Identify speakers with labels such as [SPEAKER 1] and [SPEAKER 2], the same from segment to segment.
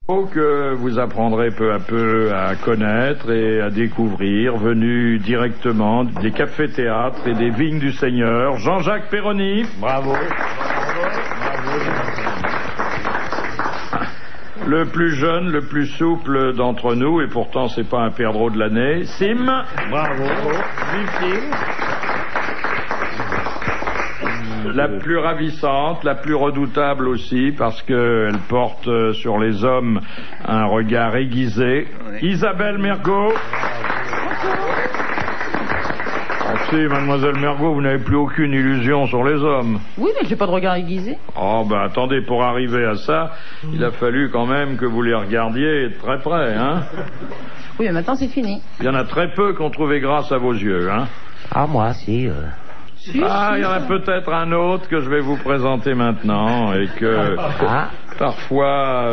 [SPEAKER 1] que vous apprendrez peu à peu à connaître et à découvrir, venu directement des cafés-théâtres et des vignes du Seigneur, Jean-Jacques Perroni.
[SPEAKER 2] Bravo.
[SPEAKER 1] Le plus jeune, le plus souple d'entre nous, et pourtant c'est pas un perdreau de l'année, Sim.
[SPEAKER 2] Bravo. Vive Sim.
[SPEAKER 1] La plus ravissante, la plus redoutable aussi, parce qu'elle porte sur les hommes un regard aiguisé. Isabelle Mergo. Si, mademoiselle Mergo, vous n'avez plus aucune illusion sur les hommes.
[SPEAKER 3] Oui, mais j'ai pas de regard aiguisé.
[SPEAKER 1] Oh, ben attendez, pour arriver à ça, il a fallu quand même que vous les regardiez de très près, hein.
[SPEAKER 3] Oui, mais maintenant c'est fini.
[SPEAKER 1] Il y en a très peu qu'on trouvait grâce à vos yeux, hein.
[SPEAKER 4] Ah, moi, si.
[SPEAKER 3] Si,
[SPEAKER 1] Ah, il y en a peut-être un autre que je vais vous présenter maintenant et que parfois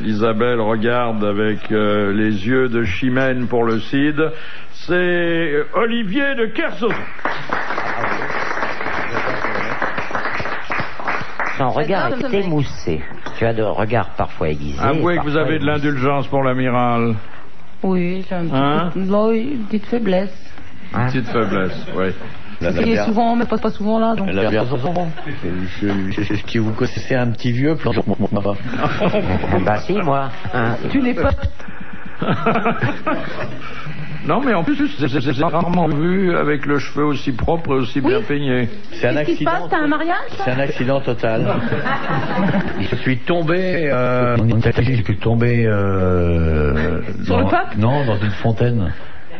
[SPEAKER 1] Isabelle regarde avec les yeux de Chimène pour le Cid. C'est Olivier de Kersauzon.
[SPEAKER 4] Son regard est émoussé. Tu as de regard parfois aiguisé.
[SPEAKER 1] Avouez que vous avez de l'indulgence pour l'amiral.
[SPEAKER 3] Oui, j'ai une petite faiblesse.
[SPEAKER 1] Une petite faiblesse, oui.
[SPEAKER 3] Il est souvent, mais pas souvent là. Donc.
[SPEAKER 2] Elle a bien raison. C'est ce qui vous connaissez un petit vieux plan.
[SPEAKER 4] Bah si, moi.
[SPEAKER 3] Tu n'es pas...
[SPEAKER 1] Non, mais en plus, j'ai rarement vu avec le cheveu aussi propre et aussi bien peigné.
[SPEAKER 2] C'est un
[SPEAKER 3] Qu'est-ce qui se passe? T'as un mariage?
[SPEAKER 2] C'est un accident total. Je suis tombé...
[SPEAKER 3] Sur le pape?
[SPEAKER 2] Non, dans une fontaine.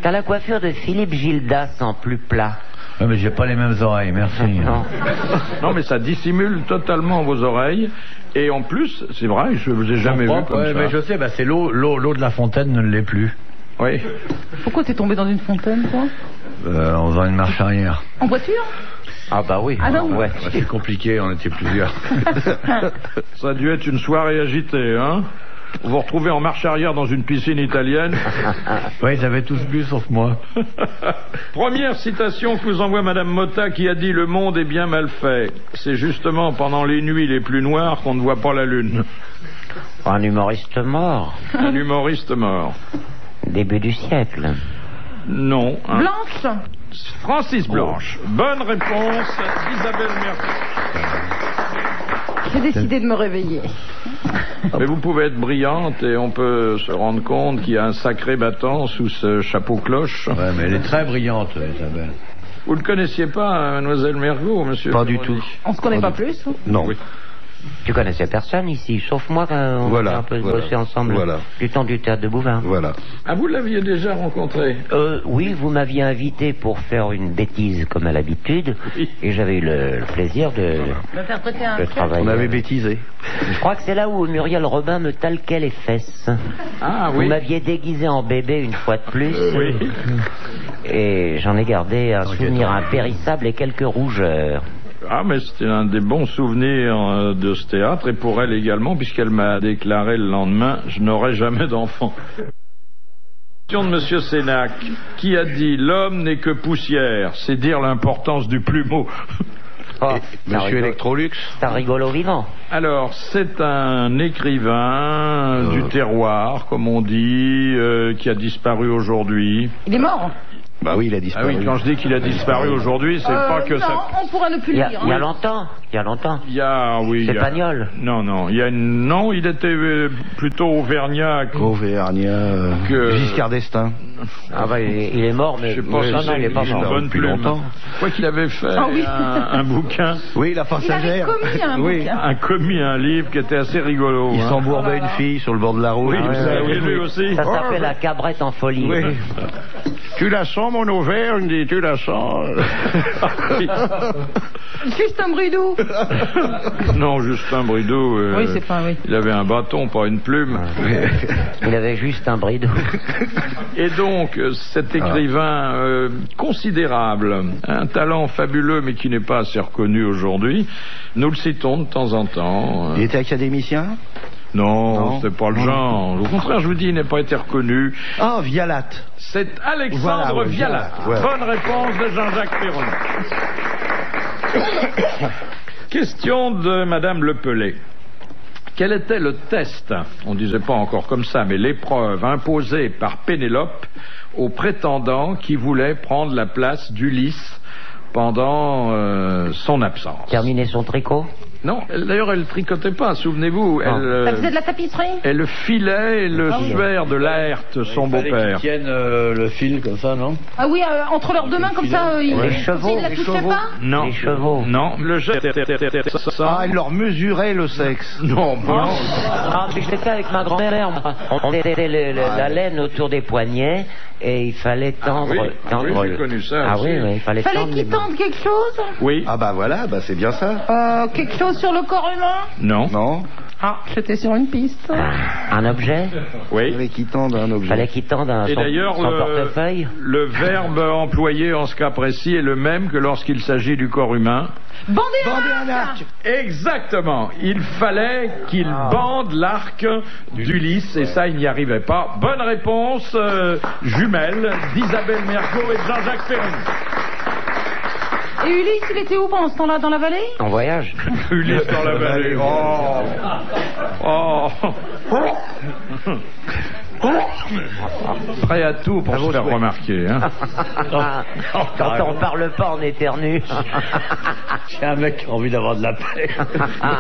[SPEAKER 4] T'as la coiffure de Philippe Gildas en plus plat.
[SPEAKER 2] Ouais, mais j'ai pas les mêmes oreilles, merci.
[SPEAKER 4] Non.
[SPEAKER 1] Non, mais ça dissimule totalement vos oreilles. Et en plus, c'est vrai, je vous ai jamais vu comme ça.
[SPEAKER 2] Mais je sais, c'est l'eau de la fontaine ne l'est plus.
[SPEAKER 1] Oui.
[SPEAKER 3] Pourquoi t'es tombé dans une fontaine, toi?
[SPEAKER 2] En faisant une marche arrière.
[SPEAKER 3] En voiture?
[SPEAKER 4] Ah bah oui.
[SPEAKER 3] Ah non.
[SPEAKER 4] Ouais.
[SPEAKER 2] C'est compliqué, on était plusieurs.
[SPEAKER 1] Ça a dû être une soirée agitée, hein? Vous vous retrouvez en marche arrière dans une piscine italienne.
[SPEAKER 2] Oui, ils avaient tous bu sauf moi.
[SPEAKER 1] Première citation que vous envoie Madame Motta qui a dit « Le monde est bien mal fait ». C'est justement pendant les nuits les plus noires qu'on ne voit pas la lune.
[SPEAKER 4] Un humoriste mort.
[SPEAKER 1] Un humoriste mort.
[SPEAKER 4] Début du siècle.
[SPEAKER 1] Non.
[SPEAKER 3] Blanche.
[SPEAKER 1] Francis Blanche. Bonne réponse d'Isabelle Mergo.
[SPEAKER 3] J'ai décidé de me réveiller.
[SPEAKER 1] Mais vous pouvez être brillante et on peut se rendre compte qu'il y a un sacré battant sous ce chapeau cloche.
[SPEAKER 2] Ouais, mais elle est très brillante, Isabelle.
[SPEAKER 1] Vous ne connaissiez pas Mademoiselle Mergo, monsieur?
[SPEAKER 2] Pas du tout.
[SPEAKER 3] On se connaît pas plus?
[SPEAKER 2] Non.
[SPEAKER 1] Oui.
[SPEAKER 4] Tu connaissais personne ici, sauf moi quand on a un peu bossé ensemble du temps du théâtre de Bouvin.
[SPEAKER 2] Voilà.
[SPEAKER 1] Ah, vous l'aviez déjà rencontré?
[SPEAKER 4] Oui, vous m'aviez invité pour faire une bêtise comme à l'habitude, et j'avais eu le plaisir de
[SPEAKER 3] faire traiter un
[SPEAKER 4] travailler.
[SPEAKER 2] On avait bêtisé.
[SPEAKER 4] Je crois que c'est là où Muriel Robin me talquait les fesses.
[SPEAKER 1] Ah oui.
[SPEAKER 4] Vous m'aviez déguisé en bébé une fois de plus.
[SPEAKER 1] Oui.
[SPEAKER 4] Et j'en ai gardé un souvenir impérissable et quelques rougeurs.
[SPEAKER 1] Ah, mais c'était un des bons souvenirs de ce théâtre, et pour elle également, puisqu'elle m'a déclaré le lendemain « Je n'aurai jamais d'enfant ». Question de Monsieur Sénac, qui a dit « L'homme n'est que poussière », c'est dire l'importance du plumeau.
[SPEAKER 4] Oh,
[SPEAKER 2] Monsieur Electrolux.
[SPEAKER 4] C'est un rigolo vivant.
[SPEAKER 1] Alors, c'est un écrivain du terroir, comme on dit, qui a disparu aujourd'hui.
[SPEAKER 3] Il est mort.
[SPEAKER 2] Bah oui, il a
[SPEAKER 1] Ah
[SPEAKER 2] disparu.
[SPEAKER 1] oui, quand je dis qu'il a disparu aujourd'hui, c'est pas que
[SPEAKER 3] non,
[SPEAKER 1] ça...
[SPEAKER 3] on pourrait ne plus le dire.
[SPEAKER 4] Il y a longtemps. Il y a longtemps.
[SPEAKER 1] Il y a, oui...
[SPEAKER 4] C'est
[SPEAKER 1] il y a-
[SPEAKER 4] Pagnol.
[SPEAKER 1] Non, il y a une... Non, il était plutôt auvergnat
[SPEAKER 2] Auvergnat.
[SPEAKER 1] que...
[SPEAKER 2] Giscard d'Estaing.
[SPEAKER 4] Ah bah il est mort, mais
[SPEAKER 1] Je sais pas si
[SPEAKER 4] non,
[SPEAKER 1] c'est
[SPEAKER 4] il est pas
[SPEAKER 1] une
[SPEAKER 4] mort.
[SPEAKER 1] bonne
[SPEAKER 2] depuis
[SPEAKER 1] plume.
[SPEAKER 2] longtemps.
[SPEAKER 1] Je crois qu'il avait fait
[SPEAKER 3] Ah oui.
[SPEAKER 1] un bouquin,
[SPEAKER 2] Oui, la
[SPEAKER 3] Il avait
[SPEAKER 2] passagère.
[SPEAKER 3] commis un bouquin.
[SPEAKER 1] un livre qui était assez rigolo.
[SPEAKER 2] Il
[SPEAKER 1] hein.
[SPEAKER 2] s'embourbait une fille sur le bord de la route.
[SPEAKER 1] Oui, vous avez lu aussi.
[SPEAKER 4] Ça s'appelle La Cabrette en folie.
[SPEAKER 2] Oui.
[SPEAKER 1] Tu la sens, mon Auvergne, dis, tu la sens.
[SPEAKER 3] Justin Bridou.
[SPEAKER 1] Non, Justin Bridou,
[SPEAKER 3] Oui, c'est pas, oui.
[SPEAKER 1] il avait un bâton, pas une plume.
[SPEAKER 4] Il avait juste un bridou.
[SPEAKER 1] Et donc, cet écrivain considérable, un talent fabuleux, mais qui n'est pas assez reconnu aujourd'hui, nous le citons de temps en temps.
[SPEAKER 2] Il était académicien?
[SPEAKER 1] Non, c'est pas le genre. Au contraire, je vous dis, il n'a pas été reconnu.
[SPEAKER 2] Ah, Vialat.
[SPEAKER 1] C'est Alexandre
[SPEAKER 2] Voilà,
[SPEAKER 1] Vialat.
[SPEAKER 2] ouais.
[SPEAKER 1] Bonne réponse de Jean-Jacques Perroni. Question de Madame Le Pellet. Quel était le test, on ne disait pas encore comme ça, mais l'épreuve imposée par Pénélope aux prétendants qui voulaient prendre la place d'Ulysse pendant son absence?
[SPEAKER 4] Terminer son tricot?
[SPEAKER 1] Non, d'ailleurs elle tricotait pas, souvenez-vous.
[SPEAKER 3] Elle faisait de la tapisserie.
[SPEAKER 1] Elle filait et le suaire de Laerte, son beau-père.
[SPEAKER 2] Ils tiennent le fil comme ça, non?
[SPEAKER 3] Ah oui, entre leurs deux mains comme ça,
[SPEAKER 4] Les chevaux.
[SPEAKER 3] ils la touchaient pas.
[SPEAKER 1] Non.
[SPEAKER 4] Les chevaux.
[SPEAKER 1] Non, le jet.
[SPEAKER 5] Ah, elle leur mesurait le sexe.
[SPEAKER 1] Non, bon.
[SPEAKER 4] Ah, mais je l'ai fait avec ma grand-mère. On mettait la laine autour des poignets et il fallait tendre.
[SPEAKER 1] Oui, j'ai connu ça.
[SPEAKER 4] Ah
[SPEAKER 1] aussi.
[SPEAKER 4] oui, il fallait
[SPEAKER 3] Fallait
[SPEAKER 4] tendre.
[SPEAKER 3] qu'ils tendent quelque chose.
[SPEAKER 1] Oui.
[SPEAKER 5] Ah bah voilà, bah c'est bien ça.
[SPEAKER 3] Quelque chose sur le corps humain.
[SPEAKER 1] Non.
[SPEAKER 5] Non?
[SPEAKER 3] Ah, j'étais sur une piste.
[SPEAKER 4] Un objet?
[SPEAKER 1] Oui.
[SPEAKER 5] Fallait qu'ils tendent un objet.
[SPEAKER 4] Fallait qu'il tende
[SPEAKER 1] Et
[SPEAKER 4] son
[SPEAKER 1] d'ailleurs,
[SPEAKER 4] portefeuille.
[SPEAKER 1] le verbe employé en ce cas précis est le même que lorsqu'il s'agit du corps humain.
[SPEAKER 3] Bander
[SPEAKER 5] un arc.
[SPEAKER 1] Exactement. Il fallait qu'il bande l'arc d'Ulysse et ça, il n'y arrivait pas. Bonne réponse, jumelle d'Isabelle Mergo et de Jean-Jacques Perroni.
[SPEAKER 3] Et Ulysse, il était où pendant ce temps-là, dans la vallée?
[SPEAKER 4] En voyage.
[SPEAKER 1] Ulysse dans la vallée. Oh. Prêt à tout pour se faire remarquer. Hein.
[SPEAKER 4] Quand on parle pas, on éternue.
[SPEAKER 2] J'ai un mec qui a envie d'avoir de la paix.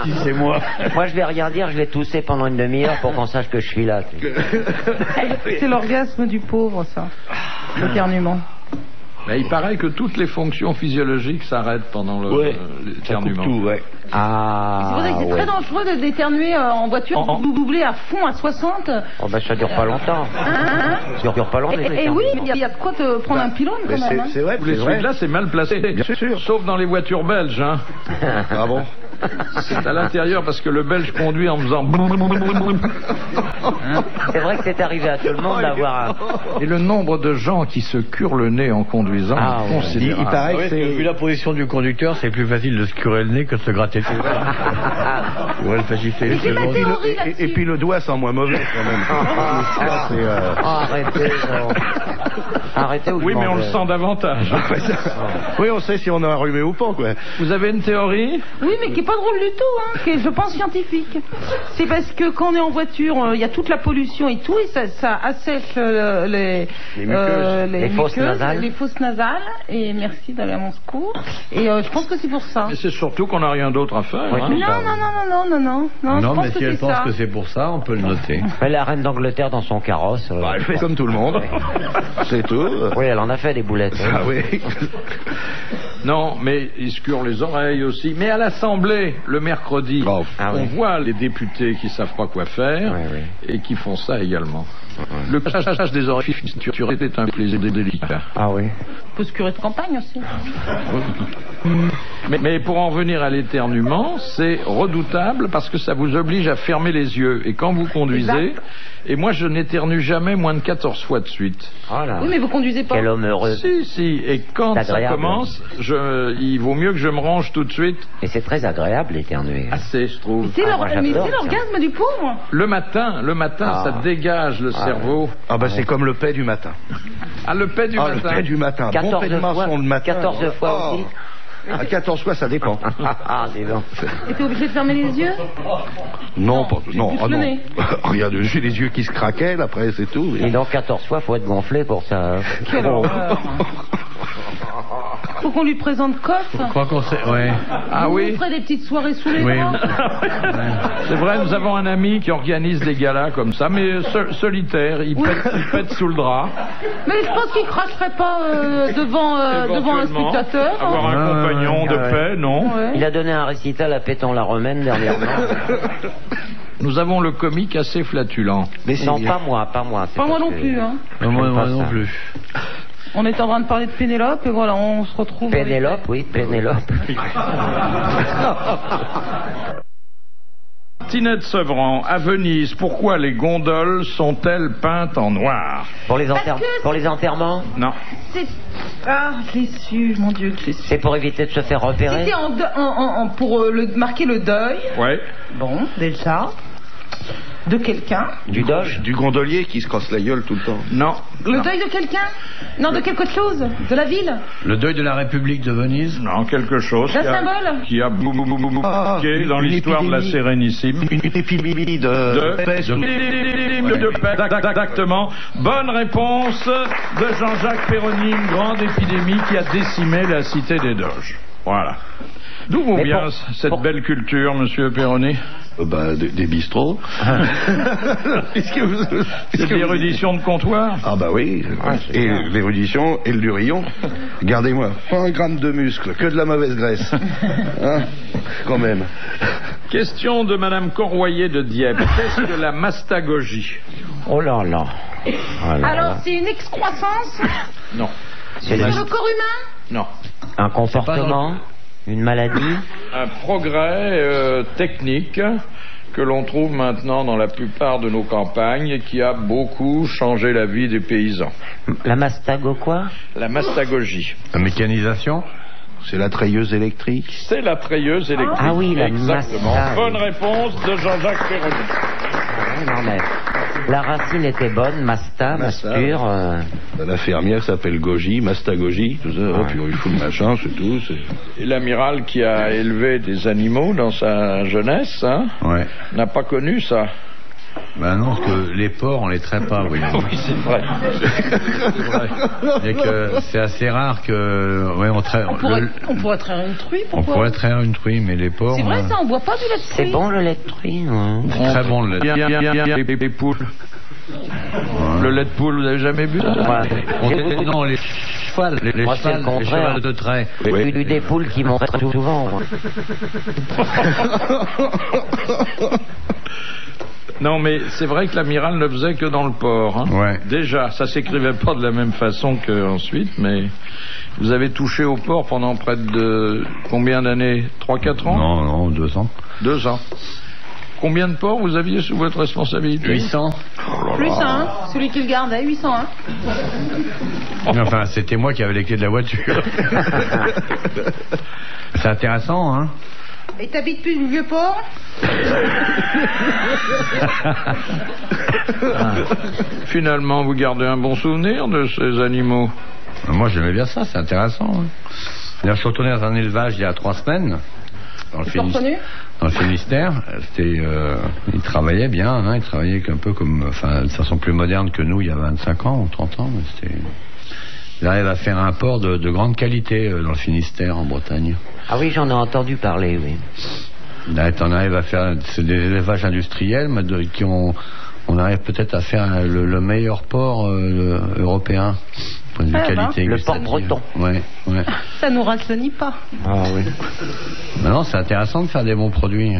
[SPEAKER 2] Si c'est moi.
[SPEAKER 4] Moi, je vais rien dire, je vais tousser pendant une demi-heure pour qu'on sache que je suis là.
[SPEAKER 3] C'est l'orgasme du pauvre, ça. L'éternuement.
[SPEAKER 1] Mais il paraît que toutes les fonctions physiologiques s'arrêtent pendant l'éternuement.
[SPEAKER 2] Tout, ouais.
[SPEAKER 4] Ah,
[SPEAKER 3] C'est pour ça que c'est très dangereux d'éternuer en voiture, doubler à fond à 60.
[SPEAKER 4] Oh ben ça dure pas longtemps. Ça dure pas longtemps.
[SPEAKER 3] Et oui, il y a de quoi te prendre un pylône quand même.
[SPEAKER 5] C'est vrai,
[SPEAKER 1] Les trucs là, c'est mal placé.
[SPEAKER 5] Bien sûr.
[SPEAKER 1] Sauf dans les voitures belges. Hein.
[SPEAKER 5] Ah bon?
[SPEAKER 1] C'est à l'intérieur parce que le Belge conduit en faisant.
[SPEAKER 4] C'est vrai que c'est arrivé à tout le monde d'avoir un...
[SPEAKER 1] Et le nombre de gens qui se curent le nez en conduisant
[SPEAKER 4] Ah,
[SPEAKER 1] est considérable.
[SPEAKER 5] Il paraît que c'est...
[SPEAKER 2] Vu la position du conducteur, c'est plus facile de se curer le nez que de se gratter le nez. Ouais, le facilité.
[SPEAKER 3] J'ai ma théorie là-dessus.
[SPEAKER 5] Et puis le doigt sent moins mauvais quand même. Ça, c'est,
[SPEAKER 4] Arrêtez, arrêtez ou je
[SPEAKER 1] Oui, mais
[SPEAKER 4] m'en
[SPEAKER 1] on le
[SPEAKER 4] vais.
[SPEAKER 1] sent davantage.
[SPEAKER 5] Oui, on sait si on a enrhumé ou pas, quoi.
[SPEAKER 1] Vous avez une théorie?
[SPEAKER 3] Oui, mais qui est pas drôle du tout, hein, qui est, je pense, scientifique. C'est parce que quand on est en voiture, il y a toute la pollution et tout, et ça assèche les
[SPEAKER 5] muqueuses.
[SPEAKER 4] Les fosses nasales.
[SPEAKER 3] les fosses nasales. Et merci d'aller à mon secours. Et je pense que c'est pour ça.
[SPEAKER 1] Mais c'est surtout qu'on n'a rien d'autre à faire.
[SPEAKER 4] Oui.
[SPEAKER 1] Hein.
[SPEAKER 3] Non, je
[SPEAKER 2] Non,
[SPEAKER 3] pense
[SPEAKER 2] mais
[SPEAKER 3] que
[SPEAKER 2] si elle
[SPEAKER 3] c'est
[SPEAKER 2] pense
[SPEAKER 3] ça.
[SPEAKER 2] que c'est pour ça, on peut le noter.
[SPEAKER 4] Mais la reine d'Angleterre dans son carrosse.
[SPEAKER 5] Bah, elle fait comme tout le monde. C'est tout.
[SPEAKER 4] Oui, elle en a fait des boulettes.
[SPEAKER 5] Ah oui.
[SPEAKER 1] Non, mais ils se curent les oreilles aussi. Mais à l'Assemblée, le mercredi,
[SPEAKER 5] Oh.
[SPEAKER 4] Ah
[SPEAKER 1] on
[SPEAKER 4] oui.
[SPEAKER 1] voit les députés qui savent pas quoi faire
[SPEAKER 4] Oui, oui.
[SPEAKER 1] et qui font ça également. Le crachage des oreilles est un plaisir délicat.
[SPEAKER 4] Ah oui.
[SPEAKER 3] On peut se curer de campagne aussi.
[SPEAKER 1] Mais pour en venir à l'éternuement, c'est redoutable parce que ça vous oblige à fermer les yeux. Et quand vous conduisez,
[SPEAKER 3] Exact.
[SPEAKER 1] et moi je n'éternue jamais moins de 14 fois de suite.
[SPEAKER 4] Oh là.
[SPEAKER 3] Oui, mais vous conduisez pas.
[SPEAKER 4] Quel homme heureux.
[SPEAKER 1] Si, et quand
[SPEAKER 4] C'est
[SPEAKER 1] ça
[SPEAKER 4] agréable.
[SPEAKER 1] commence, il vaut mieux que je me range tout de suite.
[SPEAKER 4] Et c'est très agréable d'éternuer.
[SPEAKER 1] Assez, je trouve.
[SPEAKER 3] C'est
[SPEAKER 4] Ah, moi,
[SPEAKER 3] mais
[SPEAKER 4] j'adore
[SPEAKER 3] c'est
[SPEAKER 4] ça.
[SPEAKER 3] l'orgasme du pauvre.
[SPEAKER 1] Le matin,
[SPEAKER 4] Ah.
[SPEAKER 1] ça dégage le cerveau.
[SPEAKER 5] Ah bah c'est comme le paix du matin.
[SPEAKER 1] Ah, le paix du
[SPEAKER 5] Ah, le
[SPEAKER 1] matin.
[SPEAKER 5] paix du matin.
[SPEAKER 4] 14
[SPEAKER 5] Bon paix de
[SPEAKER 4] fois,
[SPEAKER 5] maçon le matin.
[SPEAKER 4] 14 fois
[SPEAKER 5] Oh.
[SPEAKER 4] aussi.
[SPEAKER 5] À 14 fois, ça dépend.
[SPEAKER 4] Ah, dis donc.
[SPEAKER 3] Et t'es obligé de fermer les yeux.
[SPEAKER 5] Non, pas, non,
[SPEAKER 3] juste
[SPEAKER 5] ah
[SPEAKER 3] le
[SPEAKER 5] non.
[SPEAKER 3] nez.
[SPEAKER 5] Regarde, j'ai les yeux qui se craquellent, après c'est tout.
[SPEAKER 4] Et donc 14 fois, faut être gonflé pour ça.
[SPEAKER 3] Quelle horreur. Faut qu'on lui présente Coff.
[SPEAKER 2] Je crois qu'on sait, ouais.
[SPEAKER 1] Ah
[SPEAKER 3] Vous
[SPEAKER 1] oui.
[SPEAKER 3] ferez des petites soirées sous les
[SPEAKER 2] Oui.
[SPEAKER 3] bras.
[SPEAKER 1] C'est vrai, nous avons un ami qui organise des galas comme ça, mais solitaire, il pète sous le drap.
[SPEAKER 3] Mais je pense qu'il cracherait pas devant un
[SPEAKER 1] Éventuellement,
[SPEAKER 3] spectateur.
[SPEAKER 1] avoir un compagnon de
[SPEAKER 4] ouais.
[SPEAKER 1] paix, non.
[SPEAKER 3] Ouais.
[SPEAKER 4] Il a donné un récital à Péton-la-Romaine dernièrement.
[SPEAKER 1] Nous avons le comique assez flatulent.
[SPEAKER 5] Mais c'est
[SPEAKER 4] Non,
[SPEAKER 5] bien.
[SPEAKER 4] pas moi, pas moi. c'est
[SPEAKER 3] Pas moi
[SPEAKER 4] parce
[SPEAKER 3] non
[SPEAKER 4] que-
[SPEAKER 3] plus, hein.
[SPEAKER 2] Moi
[SPEAKER 4] J'aime pas
[SPEAKER 2] non
[SPEAKER 4] ça.
[SPEAKER 2] plus.
[SPEAKER 3] On est en train de parler de Pénélope et voilà, on se retrouve.
[SPEAKER 4] Pénélope, oui, Pénélope.
[SPEAKER 1] Tinette Sevran, à Venise, pourquoi les gondoles sont-elles peintes en noir?
[SPEAKER 4] Pour les,
[SPEAKER 3] Parce que-
[SPEAKER 4] pour les enterrements,
[SPEAKER 1] Non.
[SPEAKER 3] C'est... Ah, je l'ai su, mon Dieu, que je l'ai su.
[SPEAKER 4] c'est pour éviter de se faire repérer.
[SPEAKER 3] C'était pour marquer le deuil.
[SPEAKER 1] Ouais.
[SPEAKER 3] Bon, déjà. de quelqu'un.
[SPEAKER 4] Du doge?
[SPEAKER 5] Du gondolier qui se casse la gueule tout le temps.
[SPEAKER 1] Non.
[SPEAKER 3] Le deuil de quelqu'un? Non, de quelque chose? De la ville?
[SPEAKER 2] Le deuil de la République de Venise?
[SPEAKER 1] Non, quelque chose
[SPEAKER 3] D'un symbole?
[SPEAKER 1] qui a marqué dans l'histoire de la Sérénissime.
[SPEAKER 5] Une épidémie de peste.
[SPEAKER 1] De peste, exactement. Bonne réponse de Jean-Jacques Perroni, une grande épidémie qui a décimé la cité des Doges. Voilà. D'où vous vient cette belle culture, monsieur Perroni?
[SPEAKER 5] Des bistrots.
[SPEAKER 1] C'est de l'érudition de comptoir?
[SPEAKER 5] Ah bah oui. Et l'érudition et le durillon. Regardez-moi, pas un gramme de muscle, que de la mauvaise graisse. Hein, quand même.
[SPEAKER 1] Question de madame Corroyer de Dieppe. Qu'est-ce que la mastagogie?
[SPEAKER 4] Oh là là.
[SPEAKER 3] Alors, c'est une excroissance?
[SPEAKER 1] Non.
[SPEAKER 3] C'est dans le corps humain?
[SPEAKER 1] Non.
[SPEAKER 4] Un comportement? Une maladie?
[SPEAKER 1] Un progrès technique que l'on trouve maintenant dans la plupart de nos campagnes et qui a beaucoup changé la vie des paysans.
[SPEAKER 4] La mastago quoi?
[SPEAKER 1] La mastagogie.
[SPEAKER 2] La mécanisation?
[SPEAKER 5] C'est la treilleuse électrique.
[SPEAKER 1] C'est la treilleuse électrique.
[SPEAKER 4] Ah oui, la
[SPEAKER 1] exactement.
[SPEAKER 4] mastago.
[SPEAKER 1] Bonne réponse de Jean-Jacques Perroni.
[SPEAKER 4] Non mais la racine était bonne, masture.
[SPEAKER 5] La fermière s'appelle Goji, mastagogie, tout ça. Oh, puis il fout le machin, c'est tout.
[SPEAKER 1] Et l'amiral qui a élevé des animaux dans sa jeunesse, hein,
[SPEAKER 2] Ouais.
[SPEAKER 1] n'a pas connu ça.
[SPEAKER 2] Ben non, parce que les porcs, on les traite pas, oui.
[SPEAKER 1] Oui, c'est vrai.
[SPEAKER 2] Et que c'est assez rare que... Ouais, on
[SPEAKER 3] pourrait traire une truie,
[SPEAKER 2] on
[SPEAKER 3] pourquoi?
[SPEAKER 2] pourrait traire une truie, mais les porcs...
[SPEAKER 3] C'est vrai ça, on boit pas du lait de truie.
[SPEAKER 4] C'est bon le lait de truie, hein.
[SPEAKER 2] C'est très bon le lait.
[SPEAKER 1] Bien, les poules. Le lait de poule, vous avez jamais bu ça?
[SPEAKER 2] Non, les chevals, les
[SPEAKER 4] Moi, c'est le contraire.
[SPEAKER 2] chevals de trait.
[SPEAKER 4] J'ai eu des poules qui m'ont très souvent. Moi.
[SPEAKER 1] Non, mais c'est vrai que l'amiral ne faisait que dans le port. Hein.
[SPEAKER 2] Ouais.
[SPEAKER 1] Déjà, ça s'écrivait pas de la même façon qu'ensuite, mais vous avez touché au port pendant près de combien d'années? 3-4 ans?
[SPEAKER 2] Non, 2 ans.
[SPEAKER 1] 2 ans. Combien de ports vous aviez sous votre responsabilité?
[SPEAKER 2] 800.
[SPEAKER 3] Plus un, celui qui le gardait, 801.
[SPEAKER 2] Enfin, c'était moi qui avais les clés de la voiture. C'est intéressant, hein.
[SPEAKER 3] Et t'habites plus le vieux port?
[SPEAKER 1] Finalement, vous gardez un bon souvenir de ces animaux?
[SPEAKER 2] Moi, j'aimais bien ça, c'est intéressant. Hein. D'ailleurs, je suis retourné dans un élevage il y a 3 semaines. Dans le Finistère. C'était, il travaillait bien, hein, il travaillait un peu comme, enfin, de façon plus moderne que nous il y a 25 ans ou 30 ans. Mais il arrive à faire un porc de grande qualité dans le Finistère, en Bretagne.
[SPEAKER 4] Ah oui, j'en ai entendu parler, oui.
[SPEAKER 2] Là, on arrive à faire, c'est des élevages industriels, mais on arrive peut-être à faire le meilleur porc européen. Point de vue qualité
[SPEAKER 4] le porc breton.
[SPEAKER 2] Ouais.
[SPEAKER 3] Ça nous rajeunit pas.
[SPEAKER 4] Ah oui.
[SPEAKER 2] Non, c'est intéressant de faire des bons produits.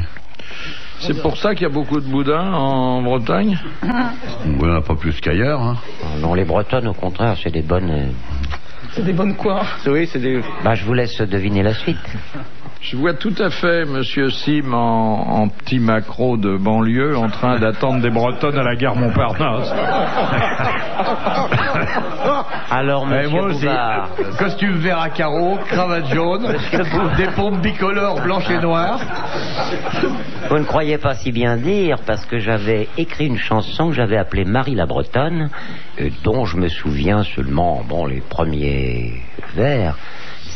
[SPEAKER 1] C'est pour ça qu'il y a beaucoup de boudins en Bretagne?
[SPEAKER 2] Il n'y en a pas plus qu'ailleurs. Hein.
[SPEAKER 4] Non, les Bretonnes, au contraire, c'est des bonnes...
[SPEAKER 3] C'est des bonnes quoi?
[SPEAKER 5] Oui, c'est des...
[SPEAKER 4] Bah, je vous laisse deviner la suite.
[SPEAKER 1] Je vois tout à fait Monsieur Sim en petit macro de banlieue en train d'attendre des Bretonnes à la gare Montparnasse.
[SPEAKER 4] Alors, monsieur
[SPEAKER 2] moi aussi,
[SPEAKER 4] Bouvard,
[SPEAKER 2] costume vert à carreaux, cravate jaune, des pompes bicolores blanches et noires.
[SPEAKER 4] vous ne croyez pas si bien dire, parce que j'avais écrit une chanson que j'avais appelée Marie la Bretonne, dont je me souviens seulement, les premiers vers.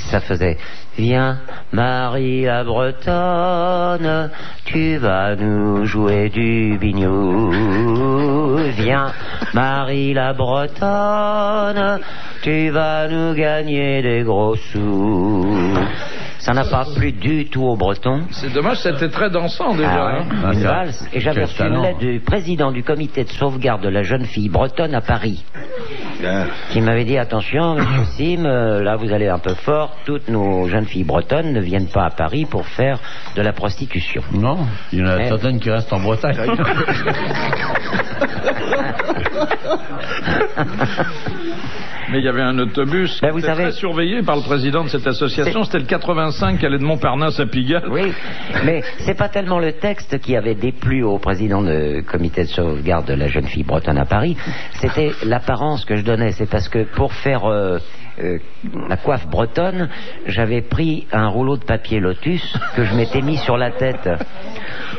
[SPEAKER 4] Ça faisait « Viens, Marie la Bretonne, tu vas nous jouer du biniou. Viens, Marie la Bretonne, tu vas nous gagner des gros sous. » Ça n'a pas plu du tout aux Bretons.
[SPEAKER 1] C'est dommage, c'était très dansant déjà.
[SPEAKER 4] Ah ouais, une valse. Et j'avais reçu une lettre du président du comité de sauvegarde de la jeune fille bretonne à Paris, qui m'avait dit attention, monsieur Sim, là vous allez un peu fort, toutes nos jeunes filles bretonnes ne viennent pas à Paris pour faire de la prostitution.
[SPEAKER 2] Non, il y en a certaines qui restent en Bretagne.
[SPEAKER 1] Mais il y avait un autobus qui était très surveillé par le président de cette association. C'était le 85 qui allait de Montparnasse à Pigalle.
[SPEAKER 4] Oui, mais c'est pas tellement le texte qui avait déplu au président du comité de sauvegarde de la jeune fille bretonne à Paris, c'était l'apparence que je donnais. C'est parce que pour faire la coiffe bretonne, j'avais pris un rouleau de papier Lotus que je m'étais mis sur la tête.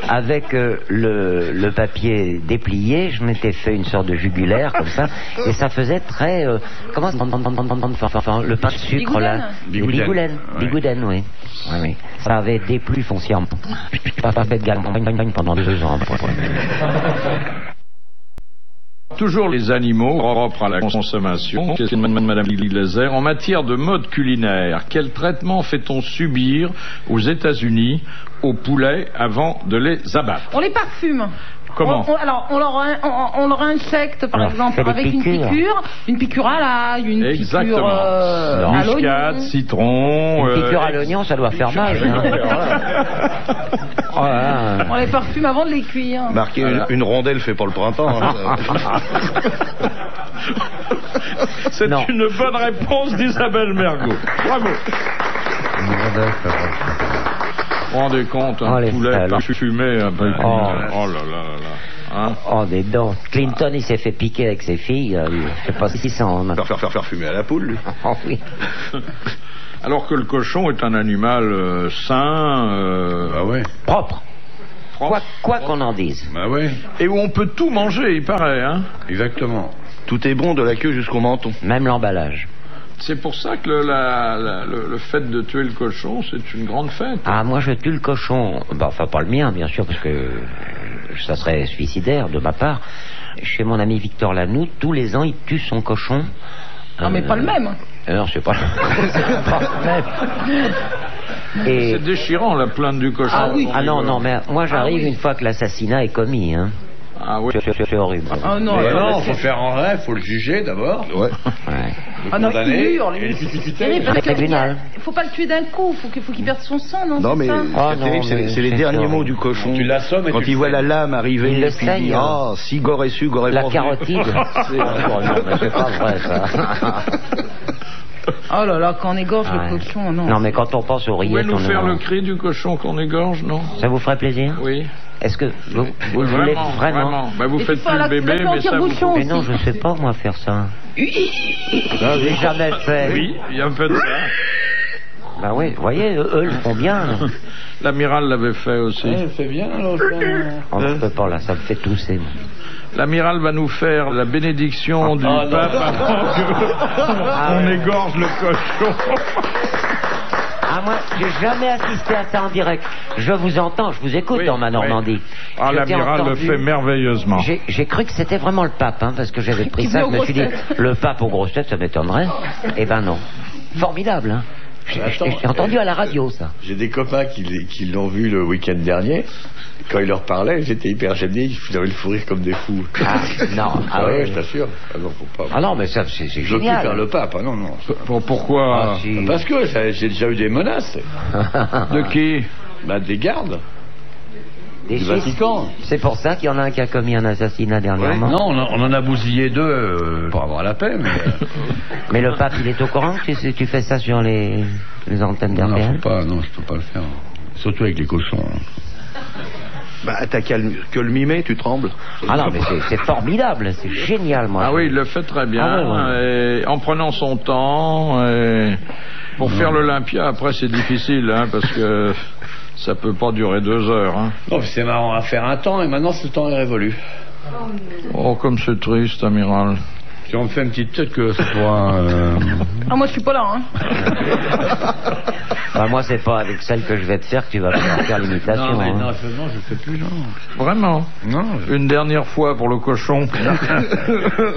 [SPEAKER 4] avec le papier déplié, je m'étais fait une sorte de jugulaire comme ça, et ça faisait très comment le pain de sucre là, bigouden, oui. Oui. Ça avait déplu foncièrement. Je n'ai pas fait de gagne pendant 2 ans.
[SPEAKER 1] Toujours les animaux propres à la consommation. Madame Glaser, en matière de mode culinaire, quel traitement fait-on subir aux États-Unis aux poulets avant de les abattre?
[SPEAKER 3] On les parfume.
[SPEAKER 1] Comment?
[SPEAKER 3] On leur injecte, par exemple, avec une piqûre à l'ail, une piqûre à
[SPEAKER 1] muscade, citron.
[SPEAKER 4] Une piqûre à l'oignon, ça doit faire mal.
[SPEAKER 3] On les parfume avant de les cuire.
[SPEAKER 5] Marqué une rondelle fait pour le printemps.
[SPEAKER 1] C'est une bonne réponse d'Isabelle Mergo. Bravo. Vous vous rendez compte, un poulet parfumé avec oh là là là là. Hein?
[SPEAKER 4] Oh, des dents. Clinton, il s'est fait piquer avec ses filles. Je sais pas si ça en a.
[SPEAKER 5] Faire fumer à la poule, lui.
[SPEAKER 4] Oh, oui.
[SPEAKER 1] Alors que le cochon est un animal sain.
[SPEAKER 2] Bah ouais.
[SPEAKER 4] Propre. Quoi qu'on en dise.
[SPEAKER 2] Bah ouais.
[SPEAKER 1] Et où on peut tout manger, il paraît, hein.
[SPEAKER 2] Exactement.
[SPEAKER 5] Tout est bon de la queue jusqu'au menton.
[SPEAKER 4] Même l'emballage.
[SPEAKER 1] C'est pour ça que le fait de tuer le cochon, c'est une grande fête.
[SPEAKER 4] Ah, moi je tue le cochon. Bah, enfin, pas le mien, bien sûr, parce que ça serait suicidaire de ma part. Chez mon ami Victor Lanoux, tous les ans, il tue son cochon.
[SPEAKER 3] Non, mais pas le même.
[SPEAKER 4] Non, c'est pas le même. Et...
[SPEAKER 1] C'est déchirant, la plainte du cochon.
[SPEAKER 3] Ah oui.
[SPEAKER 4] Ah non, mais moi j'arrive une fois que l'assassinat est commis, hein.
[SPEAKER 1] Ah oui.
[SPEAKER 4] C'est horrible.
[SPEAKER 3] Ah non,
[SPEAKER 2] faut faire en rêve, faut le juger d'abord.
[SPEAKER 5] Ouais.
[SPEAKER 3] Ah non, il hurle.
[SPEAKER 4] Il
[SPEAKER 3] faut pas le tuer d'un coup, faut qu'il perde son sang, non?
[SPEAKER 5] Non, mais c'est les derniers mots du cochon.
[SPEAKER 2] Tu l'assommes et
[SPEAKER 5] quand il voit la lame arriver,
[SPEAKER 4] il le
[SPEAKER 5] puis il
[SPEAKER 4] saigne.
[SPEAKER 5] dit ah, si Gore su, Gore
[SPEAKER 4] la carotide. C'est pas vrai ça.
[SPEAKER 3] Oh là là, quand on égorge le cochon, non.
[SPEAKER 4] Non, mais quand on pense aux rillettes,
[SPEAKER 1] vous pouvez nous faire le cri du cochon qu'on égorge, non?
[SPEAKER 4] Ça vous ferait plaisir?
[SPEAKER 1] Oui.
[SPEAKER 4] Est-ce que vous le voulez vraiment?
[SPEAKER 1] Bah, vous faites plus le bébé, mais ça vous...
[SPEAKER 4] Mais non, je sais pas moi faire ça. J'ai jamais fait.
[SPEAKER 1] Oui, il y a un peu de ça.
[SPEAKER 4] Bah oui, vous voyez, eux le font bien.
[SPEAKER 1] L'amiral l'avait fait aussi.
[SPEAKER 2] Ouais, fait bien, alors.
[SPEAKER 4] On ne peut pas là, ça me fait tousser.
[SPEAKER 1] L'amiral va nous faire la bénédiction du pape avant qu'on égorge le cochon.
[SPEAKER 4] Ah, moi, j'ai jamais assisté à ça en direct. Je vous entends, je vous écoute dans ma Normandie.
[SPEAKER 1] Oui. Ah, l'amiral le fait merveilleusement.
[SPEAKER 4] J'ai cru que c'était vraiment le pape, hein, parce que j'avais pris ça, je me suis dit, le pape aux grosses têtes, ça m'étonnerait. Eh ben non. Formidable, hein. J'ai entendu à la radio, ça.
[SPEAKER 2] J'ai des copains qui l'ont vu le week-end dernier. Quand il leur parlait, j'étais hyper gêné. Ils avaient le fou rire comme des fous.
[SPEAKER 4] Ah, non.
[SPEAKER 2] Ah ouais, je t'assure. Ah non, faut pas.
[SPEAKER 4] Ah non, mais ça, c'est génial.
[SPEAKER 2] Je veux plus faire le pape. Ah non, non.
[SPEAKER 1] Pourquoi?
[SPEAKER 4] Ah, si.
[SPEAKER 2] Parce que j'ai déjà eu des menaces.
[SPEAKER 1] De qui?
[SPEAKER 2] Bah, des gardes.
[SPEAKER 4] Des
[SPEAKER 2] du Vatican.
[SPEAKER 4] C'est pour ça qu'il y en a un qui a commis un assassinat dernièrement.
[SPEAKER 2] Ouais, non, on en a bousillé 2 pour avoir la paix, mais...
[SPEAKER 4] Mais le pape, il est au courant que tu fais ça sur les antennes
[SPEAKER 2] Non,
[SPEAKER 4] d'RTL?
[SPEAKER 2] non, je peux pas le faire. Surtout avec les cochons.
[SPEAKER 5] Bah, t'as qu'à le mimer, tu trembles.
[SPEAKER 4] Ah non, mais c'est formidable, c'est génial, moi.
[SPEAKER 1] Ah oui, il le fait très bien, et en prenant son temps. Et pour faire l'Olympia, après, c'est difficile, hein, parce que ça peut pas durer 2 heures. Hein.
[SPEAKER 2] Non, mais c'est marrant à faire un temps, et maintenant, ce temps est révolu.
[SPEAKER 1] Oh, comme c'est triste, amiral.
[SPEAKER 2] Si on me fait une petite tête que ce soit...
[SPEAKER 3] Ah, moi, je suis pas là, hein.
[SPEAKER 4] Bah, moi, c'est pas avec celle que je vais te faire que tu vas pouvoir faire l'imitation.
[SPEAKER 2] Non, mais
[SPEAKER 4] hein.
[SPEAKER 2] non, je fais plus, non.
[SPEAKER 1] Vraiment?
[SPEAKER 2] Non.
[SPEAKER 1] Une dernière fois pour le cochon.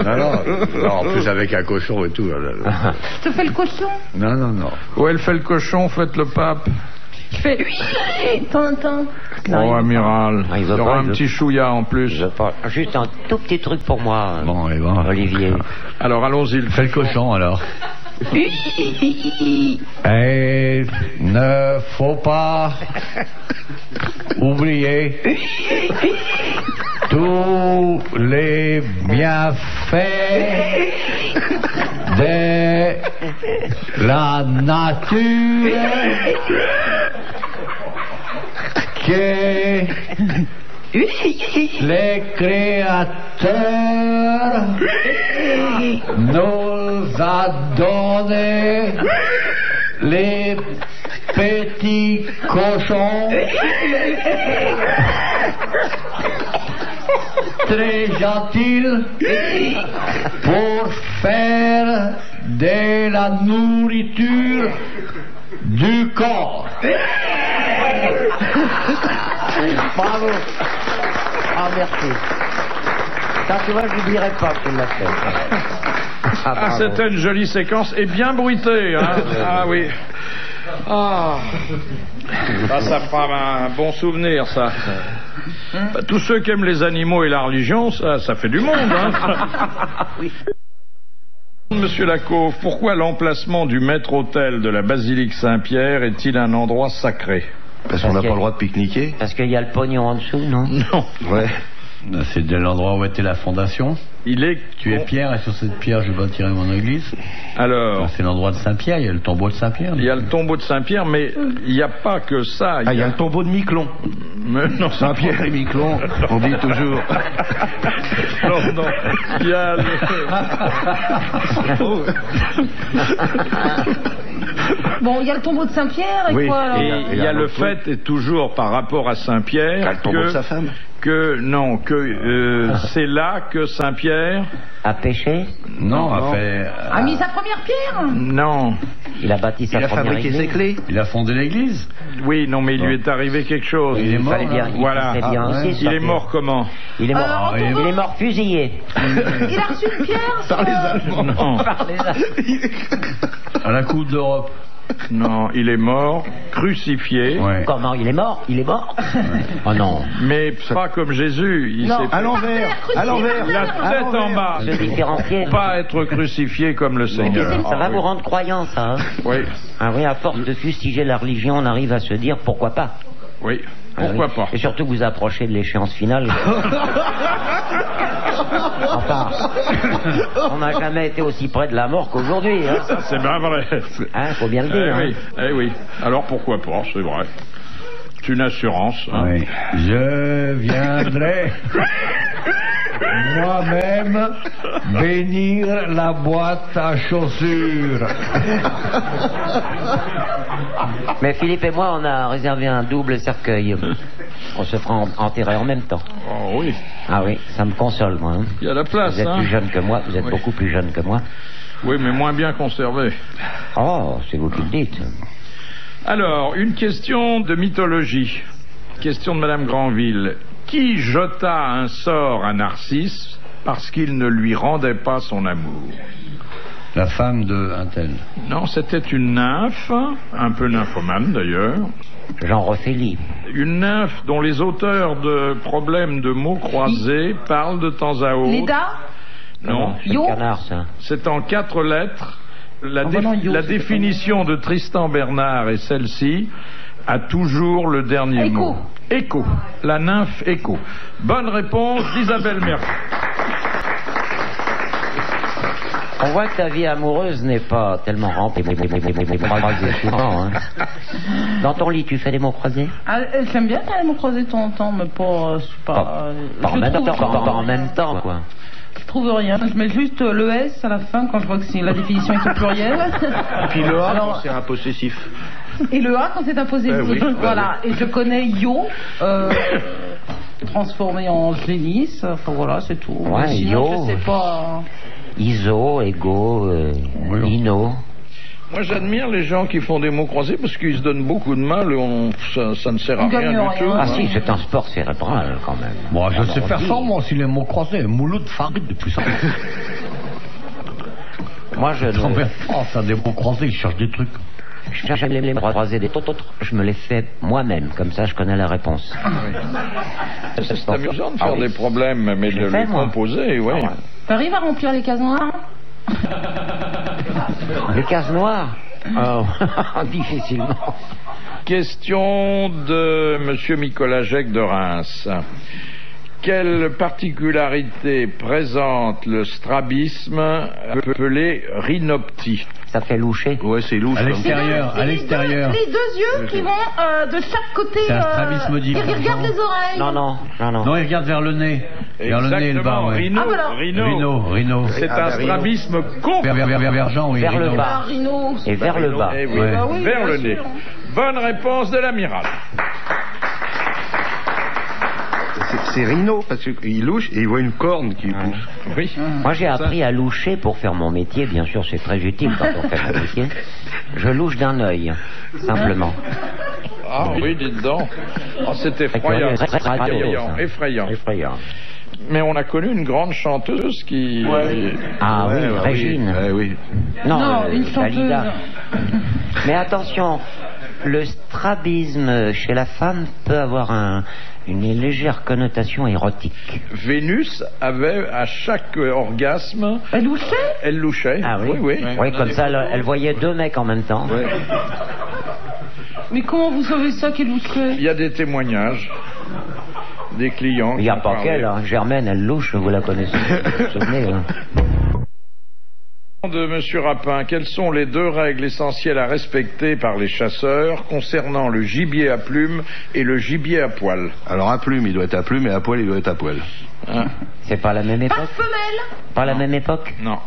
[SPEAKER 2] non, en plus avec un cochon et tout.
[SPEAKER 3] Tu fais le cochon?
[SPEAKER 2] Non.
[SPEAKER 1] Où elle fait le cochon, faites le pape.
[SPEAKER 3] Je fais... Tintin.
[SPEAKER 1] Oh, amiral.
[SPEAKER 4] Ah, il
[SPEAKER 1] y aura un petit chouïa en plus.
[SPEAKER 4] Juste un tout petit truc pour moi,
[SPEAKER 2] Bon, et bon.
[SPEAKER 4] Olivier.
[SPEAKER 1] Alors, allons-y.
[SPEAKER 2] Fais le cochon, alors. Et ne faut pas oublier tous les bienfaits de la nature que les créateurs nous a donné les petit cochon, très gentil, pour faire de la nourriture du corps.
[SPEAKER 4] Bravo. Ah, merci. Ça, tu vois, je n'oublierai pas que tu l'as fait.
[SPEAKER 1] Ah, c'était une jolie séquence et bien bruitée. Hein. Ah oui. Ah. Ça fera un bon souvenir, ça. Tous ceux qui aiment les animaux et la religion, ça fait du monde. Hein.
[SPEAKER 4] Oui.
[SPEAKER 1] Monsieur Lacauve, pourquoi l'emplacement du maître-autel de la basilique Saint-Pierre est-il un endroit sacré?
[SPEAKER 5] Parce qu'on n'a pas le droit de pique-niquer.
[SPEAKER 4] Parce qu'il y a le pognon en dessous, non?
[SPEAKER 1] Non.
[SPEAKER 5] Ouais.
[SPEAKER 2] C'est de l'endroit où était la fondation. Tu es Pierre et sur cette pierre je bâtirai mon église.
[SPEAKER 1] Alors,
[SPEAKER 2] c'est l'endroit de Saint-Pierre, il y a le tombeau de Saint-Pierre.
[SPEAKER 1] il y a le tombeau de Saint-Pierre, mais il n'y a pas que ça.
[SPEAKER 5] Il y a le tombeau de Miquelon.
[SPEAKER 1] Mais non,
[SPEAKER 5] Saint-Pierre et Miquelon, on dit toujours.
[SPEAKER 1] non, il y a
[SPEAKER 3] Bon, il y a le tombeau de Saint-Pierre et
[SPEAKER 5] Oui,
[SPEAKER 3] quoi alors?
[SPEAKER 1] Et il y a le fait, et toujours par rapport à Saint-Pierre,
[SPEAKER 5] Le tombeau de sa femme.
[SPEAKER 1] c'est là que Saint-Pierre...
[SPEAKER 4] A péché?
[SPEAKER 2] Non, a fait.
[SPEAKER 3] A mis sa première pierre?
[SPEAKER 1] Non.
[SPEAKER 4] Il a bâti sa
[SPEAKER 5] Il a
[SPEAKER 4] première
[SPEAKER 5] fabriqué
[SPEAKER 4] église.
[SPEAKER 5] ses clés.
[SPEAKER 2] Il a fondé l'église.
[SPEAKER 1] Oui, non, mais il lui est arrivé quelque chose.
[SPEAKER 2] Il est mort.
[SPEAKER 4] Fallait bien, il
[SPEAKER 1] Voilà.
[SPEAKER 4] serait bien aussi
[SPEAKER 1] Il est
[SPEAKER 4] sortir.
[SPEAKER 1] mort comment?
[SPEAKER 4] Il est mort.
[SPEAKER 3] Alors,
[SPEAKER 2] il est
[SPEAKER 4] Il est mort fusillé.
[SPEAKER 3] Il a reçu une pierre
[SPEAKER 5] Par les Allemands.
[SPEAKER 1] Non.
[SPEAKER 4] Par les
[SPEAKER 2] À la Coupe d'Europe.
[SPEAKER 1] Non, il est mort, crucifié,
[SPEAKER 2] Ouais.
[SPEAKER 4] Comment? Il est mort? Il est mort? Oh non.
[SPEAKER 1] mais pas comme Jésus. Il
[SPEAKER 3] Non.
[SPEAKER 1] s'est
[SPEAKER 5] À l'envers. À l'envers.
[SPEAKER 1] la tête en bas.
[SPEAKER 4] Se différencier.
[SPEAKER 1] Pas être crucifié comme le Seigneur.
[SPEAKER 4] Ça va
[SPEAKER 1] Ah,
[SPEAKER 4] vous
[SPEAKER 1] oui.
[SPEAKER 4] rendre croyant, ça. Hein?
[SPEAKER 1] Oui,
[SPEAKER 4] Ah oui, à force de fustiger la religion, on arrive à se dire pourquoi pas.
[SPEAKER 1] oui.
[SPEAKER 4] Ah
[SPEAKER 1] Pourquoi
[SPEAKER 4] oui.
[SPEAKER 1] pas?
[SPEAKER 4] Et surtout vous approchez de l'échéance finale. Enfin, on n'a jamais été aussi près de la mort qu'aujourd'hui. Hein.
[SPEAKER 1] C'est bien vrai.
[SPEAKER 4] Hein, faut bien le dire.
[SPEAKER 1] Oui, oui. Alors pourquoi pas, c'est vrai. C'est une assurance. Hein.
[SPEAKER 2] Oui. Je viendrai moi-même bénir la boîte à chaussures.
[SPEAKER 4] Mais Philippe et moi, on a réservé un double cercueil. On se fera enterrer en même temps.
[SPEAKER 1] Oh oui,
[SPEAKER 4] Ah oui, ça me console, moi. Hein.
[SPEAKER 1] il y a la place.
[SPEAKER 4] Vous êtes
[SPEAKER 1] Hein.
[SPEAKER 4] plus jeune que moi, vous êtes beaucoup plus jeune que moi.
[SPEAKER 1] Oui, mais moins bien conservé.
[SPEAKER 4] Oh, c'est vous qui le dites.
[SPEAKER 1] Alors, une question de mythologie. Question de Madame Granville. Qui jeta un sort à Narcisse parce qu'il ne lui rendait pas son amour?
[SPEAKER 2] La femme de un tel.
[SPEAKER 1] Non, c'était une nymphe, un peu nymphomane d'ailleurs.
[SPEAKER 4] Jean Roffelli.
[SPEAKER 1] Une nymphe dont les auteurs de problèmes de mots croisés parlent de temps à autre.
[SPEAKER 3] Leda?
[SPEAKER 1] Non,
[SPEAKER 4] C'est
[SPEAKER 3] Yo.
[SPEAKER 4] le canard, ça.
[SPEAKER 1] c'est en 4 lettres. La,
[SPEAKER 3] Ah, bah non, Yo,
[SPEAKER 1] la
[SPEAKER 3] c'est
[SPEAKER 1] définition de Tristan Bernard est celle-ci, a toujours le dernier
[SPEAKER 3] Écho.
[SPEAKER 1] mot. Écho. La nymphe Écho. Bonne réponse d'Isabelle Mercier.
[SPEAKER 4] On voit que ta vie amoureuse n'est pas tellement remplie. Croisés souvent, hein. Dans ton lit, tu fais des mots croisés?
[SPEAKER 3] Ah, j'aime bien faire les mots croisés de temps en temps, mais pas...
[SPEAKER 4] Pas en
[SPEAKER 3] je
[SPEAKER 4] même
[SPEAKER 3] trouve-
[SPEAKER 4] temps, pas en même temps, quoi.
[SPEAKER 3] Je trouve rien. Je mets juste le S à la fin quand je vois que la définition est au pluriel.
[SPEAKER 5] Et puis le A,
[SPEAKER 3] Alors-
[SPEAKER 5] c'est un possessif.
[SPEAKER 3] Et le A quand c'est imposé.
[SPEAKER 5] Oui,
[SPEAKER 3] voilà. Et je connais Yo, transformé en génisse. Enfin voilà, c'est tout.
[SPEAKER 4] Ouais,
[SPEAKER 3] Mais sinon,
[SPEAKER 4] Yo.
[SPEAKER 3] je sais pas.
[SPEAKER 4] Iso, Ego, Ino.
[SPEAKER 1] Moi, j'admire les gens qui font des mots croisés parce qu'ils se donnent beaucoup de mal et ça ne sert à
[SPEAKER 3] On
[SPEAKER 1] rien
[SPEAKER 3] gagne
[SPEAKER 1] du
[SPEAKER 3] rien.
[SPEAKER 1] tout.
[SPEAKER 4] Ah si, c'est un sport cérébral, quand même.
[SPEAKER 2] Moi, je
[SPEAKER 4] Alors,
[SPEAKER 2] sais
[SPEAKER 4] on
[SPEAKER 2] faire
[SPEAKER 4] dit-
[SPEAKER 2] ça, moi aussi, les mots croisés. Mouloud, Farid, depuis ça.
[SPEAKER 4] Moi, je
[SPEAKER 2] J'en vais
[SPEAKER 4] ne...
[SPEAKER 2] pas faire des mots croisés, je cherche des trucs.
[SPEAKER 4] Je cherche à les croiser des autres. Je me les fais moi-même, comme ça je connais la réponse.
[SPEAKER 1] C'est amusant de faire
[SPEAKER 4] Ah oui.
[SPEAKER 1] des problèmes, mais
[SPEAKER 4] Je
[SPEAKER 1] de
[SPEAKER 4] le fais,
[SPEAKER 1] les
[SPEAKER 4] moi.
[SPEAKER 1] composer, oui.
[SPEAKER 4] Ah ouais.
[SPEAKER 3] T'arrives à remplir les cases noires?
[SPEAKER 4] Les cases noires. Oh, difficilement.
[SPEAKER 1] Question de Monsieur Nicolas Jec de Reims. Quelle particularité présente le strabisme appelé rhinoptie?
[SPEAKER 4] Ça fait loucher.
[SPEAKER 5] Ouais, c'est louche.
[SPEAKER 2] À
[SPEAKER 5] comme-
[SPEAKER 2] l'extérieur, à l'extérieur.
[SPEAKER 3] Les deux yeux qui vont de chaque côté.
[SPEAKER 2] C'est un strabisme
[SPEAKER 3] Ils
[SPEAKER 2] divergent.
[SPEAKER 3] regardent les oreilles.
[SPEAKER 4] Non.
[SPEAKER 2] Non, il regarde vers le nez. Vers le nez et le bas, ouais.
[SPEAKER 1] Rhino,
[SPEAKER 3] Ah, voilà.
[SPEAKER 2] Rhino.
[SPEAKER 1] C'est
[SPEAKER 5] Ah,
[SPEAKER 1] un
[SPEAKER 5] bah, Rhino.
[SPEAKER 1] strabisme complet.
[SPEAKER 2] Vergent, oui.
[SPEAKER 4] Vers le
[SPEAKER 2] Rhino.
[SPEAKER 4] bas.
[SPEAKER 3] Ah, Rhino.
[SPEAKER 4] Et vers le bas.
[SPEAKER 1] Eh oui,
[SPEAKER 2] Ouais.
[SPEAKER 3] Bah oui,
[SPEAKER 1] vers
[SPEAKER 3] bien
[SPEAKER 1] le nez.
[SPEAKER 3] sûr.
[SPEAKER 1] Bonne réponse de l'amiral.
[SPEAKER 5] C'est rhino, parce qu'il louche et il voit une corne qui pousse.
[SPEAKER 1] Oui.
[SPEAKER 4] Moi, j'ai appris à loucher pour faire mon métier. Bien sûr, c'est très utile quand on fait mon métier. Je louche d'un œil, simplement.
[SPEAKER 1] Ah oui, dites donc. Oh, c'est effrayant. Effrayant. Mais on a connu une grande chanteuse qui...
[SPEAKER 4] Ah oui, Régine.
[SPEAKER 5] Oui.
[SPEAKER 3] Non, une chanteuse.
[SPEAKER 4] Dalida. Mais attention, le strabisme chez la femme peut avoir une légère connotation érotique.
[SPEAKER 1] Vénus avait à chaque orgasme...
[SPEAKER 3] Elle louchait?
[SPEAKER 1] Elle louchait.
[SPEAKER 4] Ah oui. Oui, comme ça, elle voyait deux mecs en même temps.
[SPEAKER 5] Ouais.
[SPEAKER 3] Mais comment vous savez ça qu'elle louchait?
[SPEAKER 1] Il y a des témoignages des clients.
[SPEAKER 4] Il n'y a pas qu'elle, hein. Germaine, elle louche, vous la connaissez. Vous vous souvenez, hein.
[SPEAKER 1] De Monsieur Rapin, quelles sont les 2 règles essentielles à respecter par les chasseurs concernant le gibier à plumes et le gibier à poil?
[SPEAKER 5] Alors à plume, il doit être à plume, et à poil, il doit être à poil.
[SPEAKER 4] C'est pas la même époque?
[SPEAKER 3] Pas femelle?
[SPEAKER 4] Pas la même époque?
[SPEAKER 1] Non.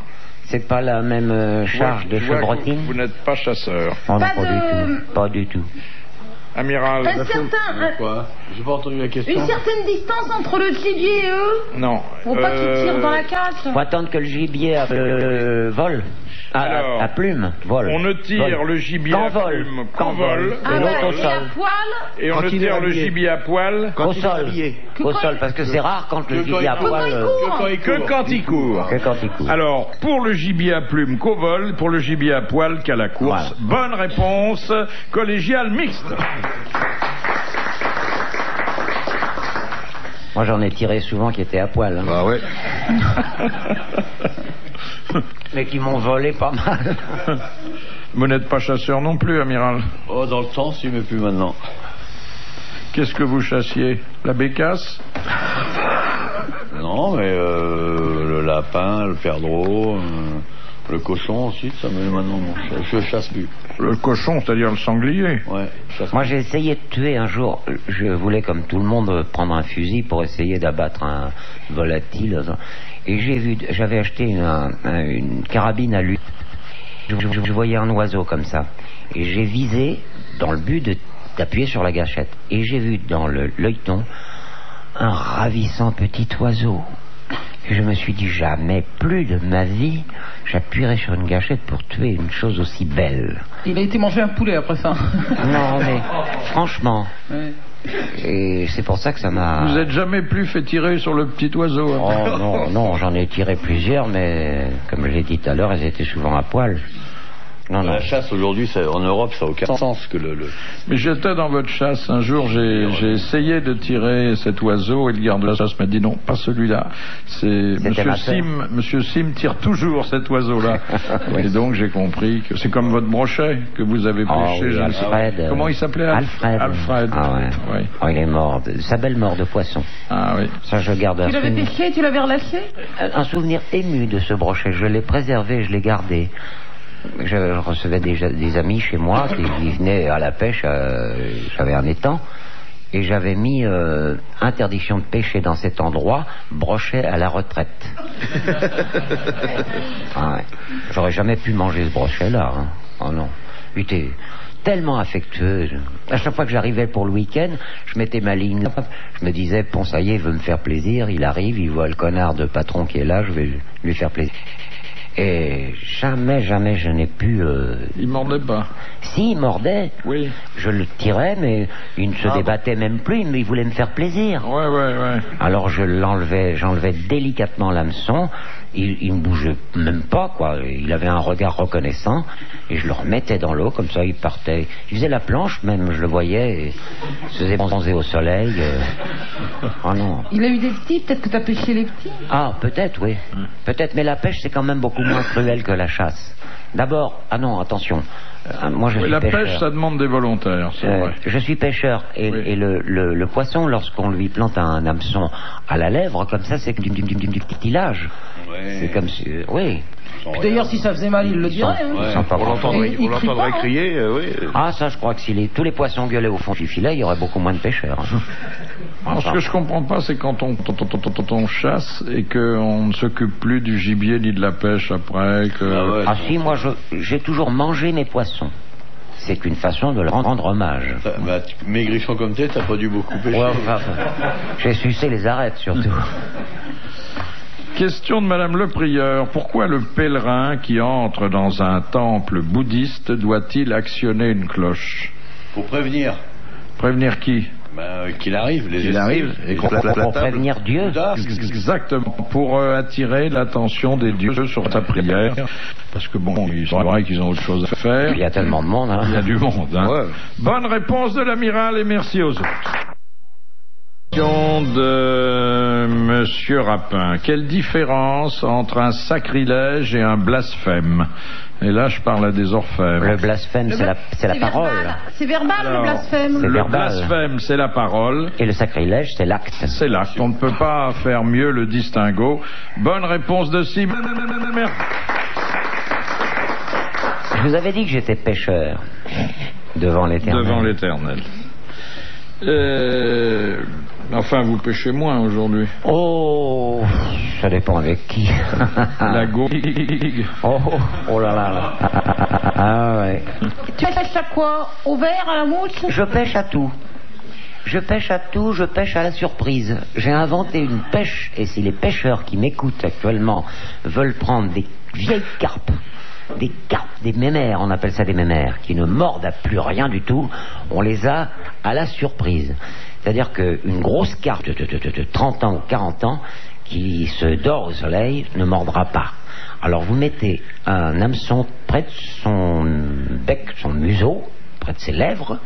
[SPEAKER 4] C'est pas la même charge de
[SPEAKER 1] Je vois que
[SPEAKER 4] chevrotine?
[SPEAKER 1] vous n'êtes pas chasseur.
[SPEAKER 4] Oh, non,
[SPEAKER 3] Pas
[SPEAKER 4] pas
[SPEAKER 3] de-
[SPEAKER 4] du tout. Pas du tout.
[SPEAKER 1] Amiral.
[SPEAKER 2] Quoi? J'ai pas entendu la question.
[SPEAKER 3] Une certaine distance entre le gibier et eux?
[SPEAKER 1] Non.
[SPEAKER 3] Faut pas qu'ils tirent dans la cage.
[SPEAKER 4] Faut attendre que le gibier vole.
[SPEAKER 1] Alors,
[SPEAKER 4] À plume, vole.
[SPEAKER 1] On ne tire
[SPEAKER 4] Vole.
[SPEAKER 1] le gibier
[SPEAKER 4] Qu'en
[SPEAKER 1] à
[SPEAKER 4] vole.
[SPEAKER 1] plume
[SPEAKER 4] Qu'en
[SPEAKER 1] qu'en vol.
[SPEAKER 3] Ah
[SPEAKER 4] l'autre
[SPEAKER 3] bah,
[SPEAKER 4] au
[SPEAKER 3] et
[SPEAKER 4] sol.
[SPEAKER 3] à poil?
[SPEAKER 1] Et on
[SPEAKER 5] Quand
[SPEAKER 1] ne
[SPEAKER 5] il est
[SPEAKER 1] tire le
[SPEAKER 5] habillé.
[SPEAKER 1] gibier à poil
[SPEAKER 4] Au sol. Au sol, parce que c'est rare quand le gibier à poil.
[SPEAKER 1] que quand il court.
[SPEAKER 4] Que quand il court.
[SPEAKER 1] Alors, pour le gibier à plume qu'au vol, pour le gibier à poil qu'à la course. Bonne réponse, collégiale mixte.
[SPEAKER 4] Moi, j'en ai tiré souvent qui étaient à poil. Hein.
[SPEAKER 5] Bah ouais.
[SPEAKER 4] Mais qui m'ont volé pas mal.
[SPEAKER 1] Vous n'êtes pas chasseur non plus, amiral.
[SPEAKER 2] Oh, dans le temps, si, mais plus maintenant.
[SPEAKER 1] Qu'est-ce que vous chassiez? La bécasse?
[SPEAKER 2] Non, mais le lapin, le perdreau, le cochon aussi, ça me maintenant, je chasse plus.
[SPEAKER 1] Le cochon, c'est-à-dire le sanglier.
[SPEAKER 2] Ouais, je chasse
[SPEAKER 4] Moi, j'ai essayé de tuer un jour. Je voulais, comme tout le monde, prendre un fusil pour essayer d'abattre un volatile. Et j'avais acheté une carabine à lutte. Je voyais un oiseau comme ça. Et j'ai visé dans le but d'appuyer sur la gâchette. Et j'ai vu dans l'œilleton un ravissant petit oiseau. Et je me suis dit, jamais plus de ma vie, j'appuierai sur une gâchette pour tuer une chose aussi belle.
[SPEAKER 3] Il a été mangé un poulet après ça.
[SPEAKER 4] Non, mais franchement.
[SPEAKER 3] Ouais.
[SPEAKER 4] Et c'est pour ça que ça m'a...
[SPEAKER 1] Vous êtes jamais plus fait tirer sur le petit oiseau? Hein?
[SPEAKER 4] Oh non, j'en ai tiré plusieurs, mais comme je l'ai dit tout à l'heure, elles étaient souvent à poil. Non.
[SPEAKER 2] La chasse aujourd'hui, en Europe, ça n'a aucun sens que
[SPEAKER 1] Mais j'étais dans votre chasse. Un jour, j'ai essayé de tirer cet oiseau et le garde de la chasse m'a dit non, pas celui-là. Monsieur Sim tire toujours cet oiseau-là.
[SPEAKER 4] Oui.
[SPEAKER 1] Et donc j'ai compris que c'est comme votre brochet que vous avez pêché.
[SPEAKER 4] Oui,
[SPEAKER 1] je ne sais pas.
[SPEAKER 4] Alfred.
[SPEAKER 1] Comment il s'appelait? Alfred.
[SPEAKER 4] Ah ouais.
[SPEAKER 1] Oui.
[SPEAKER 4] Oh, il est mort. Sa belle mort de poisson.
[SPEAKER 1] Ah oui.
[SPEAKER 4] Ça, je garde
[SPEAKER 3] Tu l'avais pêché, tu l'avais relâché?
[SPEAKER 4] un souvenir ému de ce brochet. Je l'ai préservé, je l'ai gardé. Je recevais des amis chez moi qui venaient à la pêche. J'avais un étang. Et j'avais mis interdiction de pêcher dans cet endroit, brochet à la retraite. Ah ouais. J'aurais jamais pu manger ce brochet-là. Hein. Oh non. Il était tellement affectueux. À chaque fois que j'arrivais pour le week-end, je mettais ma ligne. Je me disais, bon, ça y est, il veut me faire plaisir. Il arrive, il voit le connard de patron qui est là, je vais lui faire plaisir. Et jamais je n'ai pu...
[SPEAKER 1] Il mordait pas.
[SPEAKER 4] Si, il mordait.
[SPEAKER 1] Oui.
[SPEAKER 4] Je le tirais, mais il ne se débattait même plus, mais il voulait me faire plaisir.
[SPEAKER 1] Ouais.
[SPEAKER 4] Alors j'enlevais délicatement l'hameçon, il me bougeait même pas, quoi. Il avait un regard reconnaissant, et je le remettais dans l'eau, comme ça il partait. Il faisait la planche même, je le voyais, et il se faisait bronzer au soleil. Oh non.
[SPEAKER 3] Il a eu des petits, peut-être que tu as pêché les petits?
[SPEAKER 4] Ah, peut-être, oui. Peut-être, mais la pêche c'est quand même beaucoup moins cruel que la chasse. D'abord, ah non, attention. Moi, je suis
[SPEAKER 1] la
[SPEAKER 4] pêcheur.
[SPEAKER 1] pêche, ça demande des volontaires, c'est vrai.
[SPEAKER 4] Je suis pêcheur et le poisson, lorsqu'on lui plante un hameçon à la lèvre, comme ça, c'est du cartilage.
[SPEAKER 2] Ouais.
[SPEAKER 4] C'est comme si, oui.
[SPEAKER 3] Puis d'ailleurs, si ça faisait mal, il le dirait. Hein.
[SPEAKER 4] Ils sont pas
[SPEAKER 5] On l'entendrait
[SPEAKER 3] Il crie pas, hein.
[SPEAKER 5] crier, oui.
[SPEAKER 4] Ah, ça, je crois que si tous les poissons gueulaient au fond du filet, il y aurait beaucoup moins de pêcheurs. Hein.
[SPEAKER 1] Alors, ce que je comprends pas, c'est quand on chasse et qu'on ne s'occupe plus du gibier ni de la pêche après.
[SPEAKER 2] Ah ouais.
[SPEAKER 4] Ah si, moi, j'ai toujours mangé mes poissons. c'est une façon de leur rendre hommage.
[SPEAKER 6] Maigrichon comme t'es, t'as pas dû beaucoup pêcher.
[SPEAKER 4] Ouais, enfin, j'ai sucé les arêtes surtout.
[SPEAKER 1] Question de Madame Le Prieur. Pourquoi le pèlerin qui entre dans un temple bouddhiste doit-il actionner une cloche?
[SPEAKER 6] Pour prévenir.
[SPEAKER 1] Prévenir qui?
[SPEAKER 6] Qu'il arrive,
[SPEAKER 5] Il arrive et qu'on place la
[SPEAKER 4] Pour
[SPEAKER 5] table.
[SPEAKER 4] prévenir Dieu.
[SPEAKER 1] Exactement. Pour attirer l'attention des dieux sur sa prière. Parce que bon, il semblerait qu'ils ont autre chose à faire.
[SPEAKER 4] Il y a tellement de monde. Hein.
[SPEAKER 1] Il y a du monde. Hein.
[SPEAKER 5] Ouais.
[SPEAKER 1] Bonne réponse de l'amiral et merci aux autres. Question de Monsieur Rapin. Quelle différence entre un sacrilège et un blasphème? Et là, je parle à des orfèvres.
[SPEAKER 4] Le blasphème, c'est la parole.
[SPEAKER 3] C'est verbal,
[SPEAKER 1] Alors,
[SPEAKER 3] le blasphème.
[SPEAKER 4] c'est
[SPEAKER 1] Le
[SPEAKER 4] verbal.
[SPEAKER 1] blasphème, c'est la parole.
[SPEAKER 4] Et le sacrilège, c'est l'acte.
[SPEAKER 1] C'est l'acte. On ne peut pas faire mieux le distinguo. Bonne réponse de Simon. Merci.
[SPEAKER 4] Je vous avais dit que j'étais pêcheur devant l'Éternel.
[SPEAKER 1] Devant l'Éternel. Enfin, vous pêchez moins aujourd'hui.
[SPEAKER 4] Oh, ça dépend avec qui.
[SPEAKER 1] La gourgue.
[SPEAKER 4] Oh là là. Ah ouais.
[SPEAKER 3] Tu pêches à quoi? Au verre, à la mouche?
[SPEAKER 4] Je pêche à tout. Je pêche à tout, je pêche à la surprise. J'ai inventé une pêche, et si les pêcheurs qui m'écoutent actuellement veulent prendre des vieilles carpes, des mémères, on appelle ça des mémères, qui ne mordent à plus rien du tout, on les a à la surprise. C'est-à-dire qu'une grosse carpe de 30 ans ou 40 ans, qui se dort au soleil, ne mordra pas. Alors vous mettez un hameçon près de son bec, son museau, près de ses lèvres,